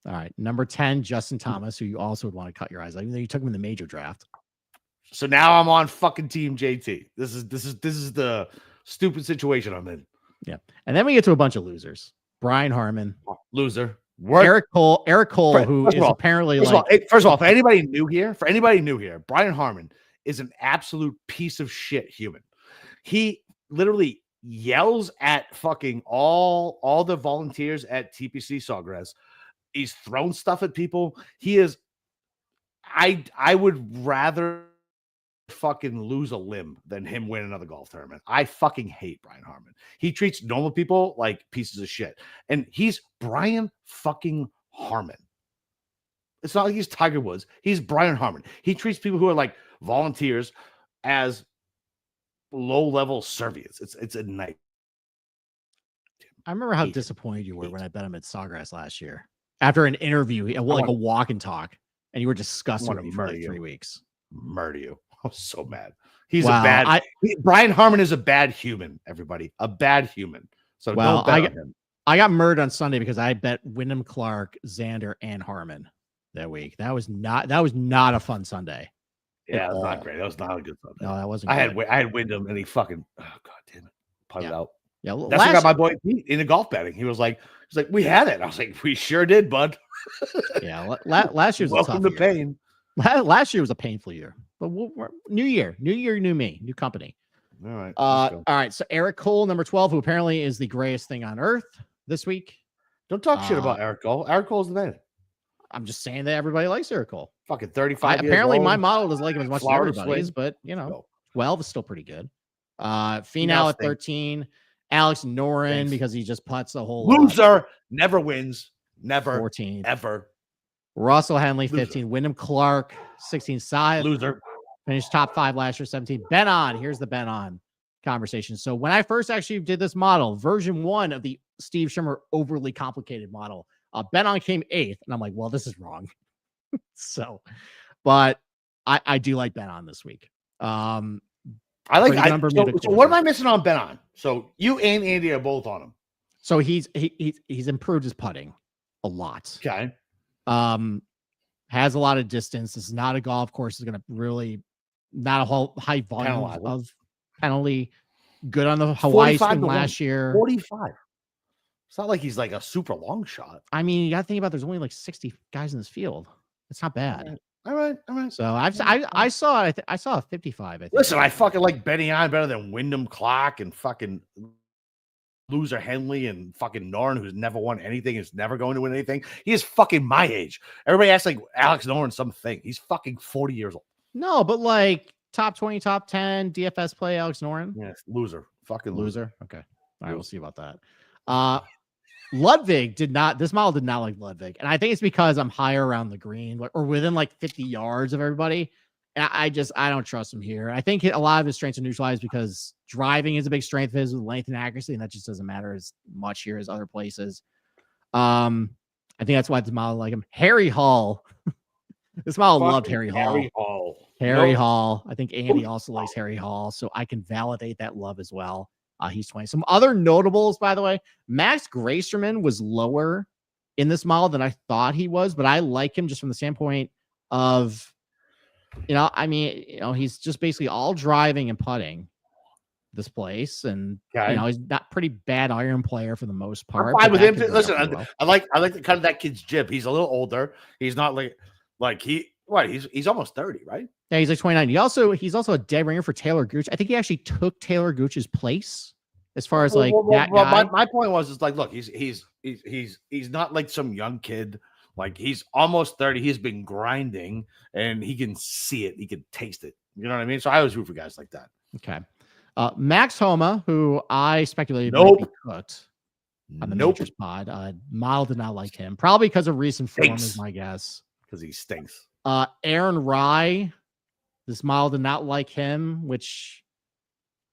All right. Number 10, Justin Thomas, who you also would want to cut your eyes out, even though you took him in the major draft. So now I'm on fucking team JT. This is the stupid situation I'm in. Yeah. And then we get to a bunch of losers. Brian Harmon. Loser. Eric Cole, who is apparently first of all, for anybody new here, Brian Harmon is an absolute piece of shit human. He literally yells at fucking all the volunteers at TPC Sawgrass. He's thrown stuff at people. He is. I would rather fucking lose a limb than him win another golf tournament. I fucking hate Brian Harmon. He treats normal people like pieces of shit. And he's Brian fucking Harmon. It's not like he's Tiger Woods. He's Brian Harmon. He treats people who are like volunteers as low-level servients. It's a night. I remember how disappointed you were when I bet him at Sawgrass last year after an interview, like a walk and talk, and you were disgusted with me for like 3 weeks. Murder you. I was so mad. He's a bad. Brian Harmon is a bad human. Everybody, a bad human. So don't bet on him. I got murdered on Sunday because I bet Wyndham Clark, Xander, and Harmon that week. That was not a fun Sunday. Yeah, it was not great. That was not a good Sunday. No, that wasn't. I had Wyndham, and he fucking god damn it, putted out. Yeah, that's what got my boy Pete into golf betting. He was like, we had it. I was like, we sure did, bud. Yeah, last year was welcome to pain. Last year was a painful year, but new year, new me, new company. All right. All right. So Eric Cole, number 12, who apparently is the greatest thing on earth this week. Don't talk shit about Eric Cole. Eric Cole's the man. I'm just saying that everybody likes Eric Cole. Fucking 35. Apparently, my model doesn't like him as much as everybody's, but 12 is still pretty good. Finau at 13. Alex Noren because he just putts a whole loser. Never wins. Never. 14. Ever. Russell Henley 15. Wyndham Clark 16. Side loser. Finished top 5 last year. 17. Ben on. Here's the Ben on conversation. So when I first actually did this model, version 1 of the Steve Schirmer overly complicated model, Ben on came 8th, and I'm like, well, this is wrong. So, but I do like Ben on this week. I like. So what am I missing on Ben on? So you and Andy are both on him. So he's improved his putting a lot. Okay. Has a lot of distance. This is not a golf course. Is going to really not a whole high volume of penalty. Good on the Hawaii swing last year. 45. It's not like he's like a super long shot. I mean, you got to think about there's only like 60 guys in this field. It's not bad. All right. So I saw a 55. I think. Listen, I fucking like betting on better than Wyndham Clark and fucking loser Henley and fucking Noren, who's never won anything, is never going to win anything. He is fucking my age. Everybody acts like Alex Noren something. He's fucking 40 years old. No, but like top 20, top 10 DFS play Alex Noren. Yes, loser. Fucking loser. Okay. All right, we'll see about that. Ludwig this model did not like Ludwig. And I think it's because I'm higher around the green or within like 50 yards of everybody. And I don't trust him here. I think a lot of his strengths are neutralized because driving is a big strength of his with length and accuracy. And that just doesn't matter as much here as other places. I think that's why this model like him. Harry Hall. This model loved Harry Hall. Harry Hall. I think Andy also likes Harry Hall. So I can validate that love as well. He's 20. Some other notables, by the way, Max Graysterman was lower in this model than I thought he was, but I like him just from the standpoint of, he's just basically all driving and putting this place. And, he's not pretty bad iron player for the most part. I'm fine with him. Listen, I like the cut of that kid's jib. He's a little older. He's not he's almost 30, right? Yeah, he's like 29. He's also a dead ringer for Taylor Gooch. I think he actually took Taylor Gooch's place as far as that guy. My point was, is like, look, he's not like some young kid. Like he's almost 30. He's been grinding, and he can see it. He can taste it. You know what I mean? So I always root for guys like that. Okay. Max Homa, who I speculated might be cooked on the Majors pod. Model did not like him, probably because of recent form, is my guess. Because he stinks. Aaron Rye. This model did not like him, which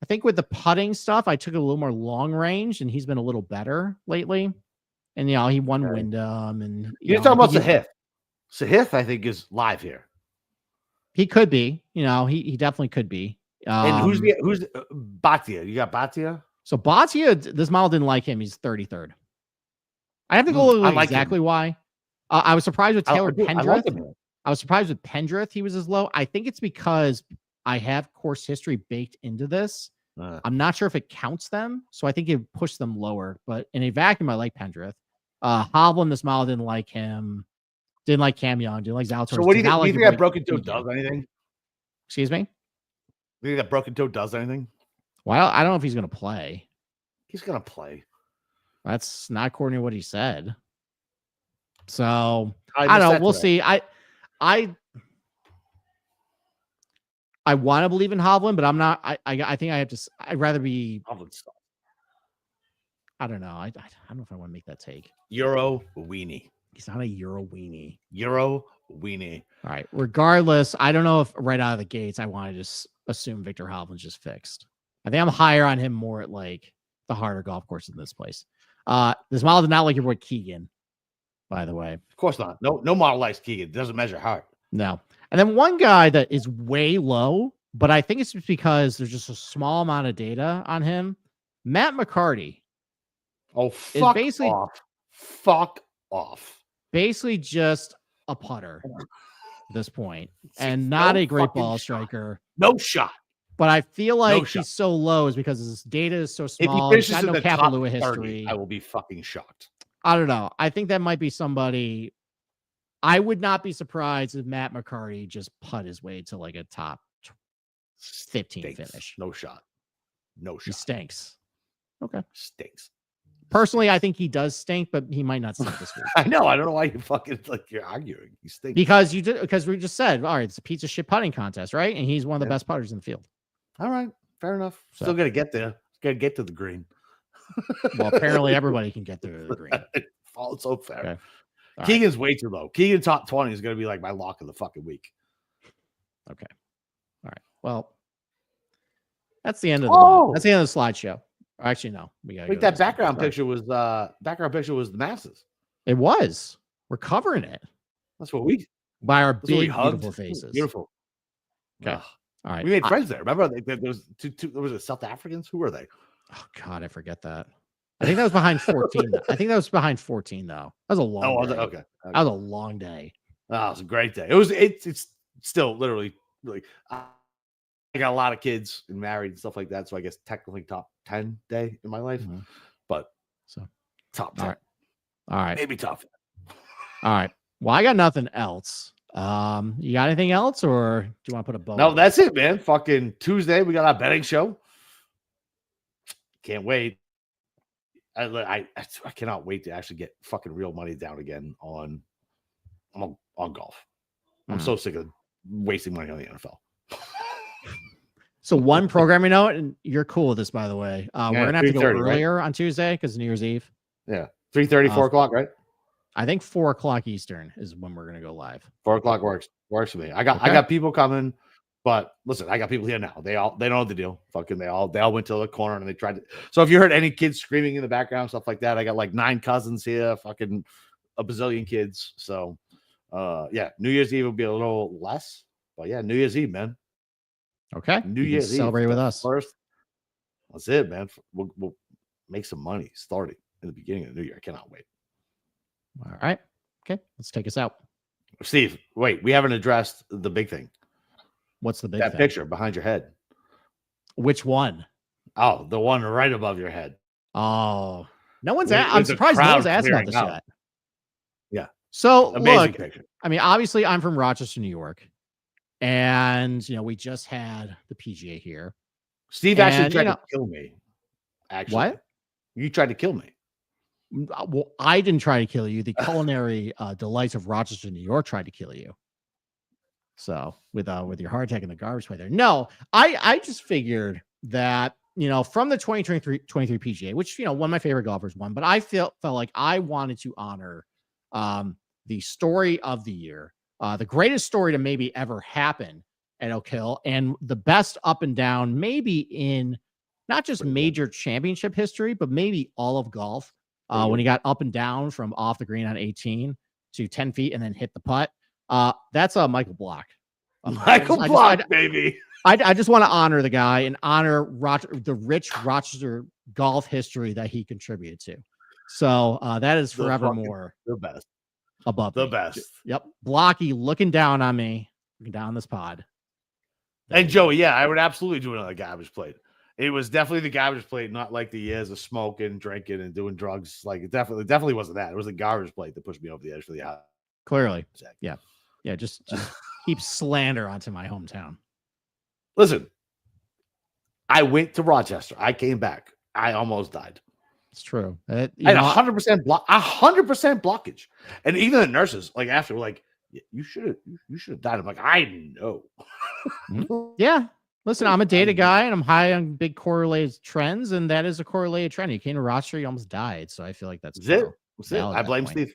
I think with the putting stuff, I took a little more long range, and he's been a little better lately. And he won Wyndham, and you're talking about Sahith. Sahith, I think, is live here. He could be. He definitely could be. And who's Bhatia? You got Bhatia? So Bhatia, this model didn't like him. He's 33rd. I have to go look exactly why. I was surprised with Taylor Pendrith. I was surprised with Pendrith. He was as low. I think it's because I have course history baked into this. I'm not sure if it counts them. So I think it pushed them lower. But in a vacuum, I like Pendrith. Hovland, this model didn't like him. Didn't like Cam Young. Didn't like Zalatoris. So what do you think? Do you think that Broken Toe does anything? Excuse me? Do you think that Broken Toe does anything? Well, I don't know if he's going to play. He's going to play. That's not according to what he said. So I don't know. We'll see. I want to believe in Hovland, but I'm not. I think I have to. I'd rather be. I don't know. I don't know if I want to make that take. Euro weenie. He's not a Euro weenie. Euro weenie. All right. Regardless, I don't know if right out of the gates I want to just assume Victor Hovland's just fixed. I think I'm higher on him more at like the harder golf course in this place. This model did not like your boy Keegan, by the way. Of course not. No model likes Keegan. It doesn't measure height. No. And then one guy that is way low, but I think it's just because there's just a small amount of data on him. Matt McCarty. Oh, fuck basically off. Fuck off. Basically just a putter at this point, and not a great ball striker. No shot. But I feel like he's so low is because his data is so small. If he finishes got no in the Kapalua top 30, history. I will be fucking shocked. I don't know. I think that might be somebody. I would not be surprised if Matt McCarty just putt his way to like a top 15 finish. No shot. No shot. He stinks. Okay. Stinks. Personally, I think he does stink, but he might not stink this week. I know. I don't know why you fucking you're arguing. He stinks. Because we just said, all right, it's a piece of shit putting contest, right? And he's one of the best putters in the field. All right. Fair enough. Still got to get there. Got to get to the green. Well, apparently everybody can get to the green. It's so fair. Okay. Keegan's way too low. Keegan top 20 is going to be like my lock of the fucking week. Okay. All right. Well, that's the end of the that's the end of the slideshow. Actually, no. We got that background picture was the masses. It was. We're covering it. That's what we by our big beautiful faces. Beautiful. Okay. All right. We made friends there. Remember there was there was South Africans. Who were they? Oh God, I forget that. I think that was behind 14. I think that was behind 14 though. That was a long day. Okay. That was a long day. Oh, it was a great day. It's still literally really I got a lot of kids and married and stuff like that. So I guess technically top 10 day in my life. Mm-hmm. But top 10. All right. Maybe top 10. All right. Well, I got nothing else. You got anything else, or do you want to put a bow? No, that's it, man. Fucking Tuesday, we got our betting show. Can't wait. I cannot wait to actually get fucking real money down again on golf. I'm so sick of wasting money on the NFL. So one programming note, and you're cool with this, by the way. We're gonna have to go earlier on Tuesday because New Year's Eve. Yeah, 3:30, 4 o'clock, right? I think 4 o'clock Eastern is when we're gonna go live. 4 o'clock works for me. I got people coming, but listen, I got people here now. They know the deal. Fucking they all went to the corner and they tried to. So if you heard any kids screaming in the background, stuff like that, I got like 9 cousins here, fucking a bazillion kids. So New Year's Eve will be a little less, but yeah, New Year's Eve, man. Okay. New Year's Eve. Celebrate with us. First. That's it, man. We'll make some money starting in the beginning of the new year. I cannot wait. All right. Okay. Let's take us out. Steve, wait. We haven't addressed the big thing. What's the big thing? That picture behind your head. Which one? Oh, the one right above your head. Oh. No one's I'm surprised no one's asked about this yet. Yeah. So amazing picture. I mean, obviously I'm from Rochester, New York. And we just had the PGA here. Steve actually tried to kill me. Actually, what? You tried to kill me. Well, I didn't try to kill you. The culinary delights of Rochester, New York, tried to kill you. So with your heart attack and the garbage play there. No, I just figured that from the 2023 PGA, which one of my favorite golfers won, but I felt like I wanted to honor the story of the year. The greatest story to maybe ever happen at Oak Hill, and the best up and down, maybe in not just major championship history, but maybe all of golf. When he got up and down from off the green on 18 to 10 feet and then hit the putt. That's Michael Block. Michael Block, baby. I just want to honor the guy and honor the rich Rochester golf history that he contributed to. So that is forevermore the best. Above the me. best. Yep. Blocky looking down on me, looking down this pod. And Joey, I would absolutely do another garbage plate. It was definitely the garbage plate, not like the years of smoking, drinking, and doing drugs. Like it definitely wasn't that. It was the garbage plate that pushed me over the edge for the house. Clearly. Yeah. Yeah. Just keep slander onto my hometown. Listen, I went to Rochester. I came back. I almost died. It's true. I had 100% 100% blockage. And even the nurses, like after, were like, you should have died. I'm like, I know. Yeah. Listen, I'm a data guy and I'm high on big correlated trends, and that is a correlated trend. You came to Rochester, you almost died. So I feel like that's it. I blame Steve.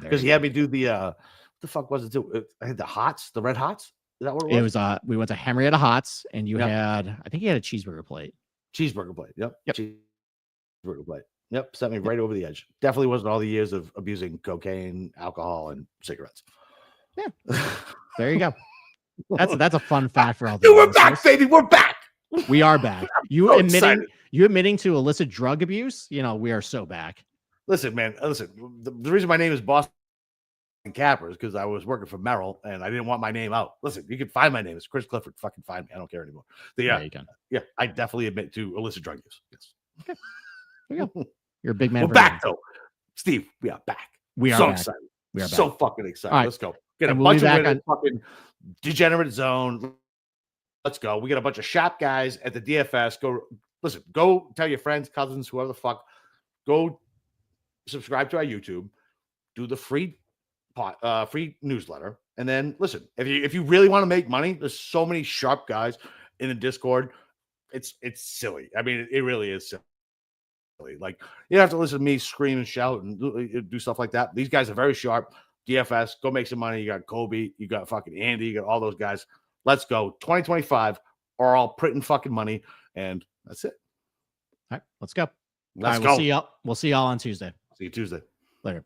Because he had me do the what the fuck was it? I had the red hots. Is that what it was? It was we went to Henrietta Hots, and you had, I think you had a cheeseburger plate. Cheeseburger plate. Yep. Cheeseburger plate. Yep, set me right over the edge. Definitely wasn't all the years of abusing cocaine, alcohol, and cigarettes. Yeah, there you go. That's a fun fact for all the Dude, we're listeners. back, baby. We're back. We are back. You so admitting excited. you admitting to illicit drug abuse? You know, we are so back. Listen, man. Listen, the reason my name is Boston Capper is because I was working for Merrill and I didn't want my name out. Listen, you can find my name. It's Chris Clifford. Fucking find me. I don't care anymore. So, Yeah, you can. Yeah, I definitely admit to illicit drug use. Yes. Okay. There you go. You're a big man. We're back though, Steve. We are back. We are so back. excited. We are so back. fucking excited. Right. Let's go. Get And a we'll bunch be of back winners, fucking degenerate zone. Let's go. We got a bunch of shop guys at the DFS. Go listen. Go tell your friends, cousins, whoever the fuck. Go subscribe to our YouTube. Do the free newsletter, and then listen. If you really want to make money, there's so many sharp guys in the Discord. It's silly. I mean, it really is silly. Like, you have to listen to me scream and shout and do stuff like that. These guys are very sharp. DFS, go make some money. You got Kobe, you got fucking Andy, you got all those guys. Let's go. 2025 are all printing fucking money, and that's it. All right, let's go. Let's all right, go. We'll see y'all on Tuesday. See you Tuesday. Later.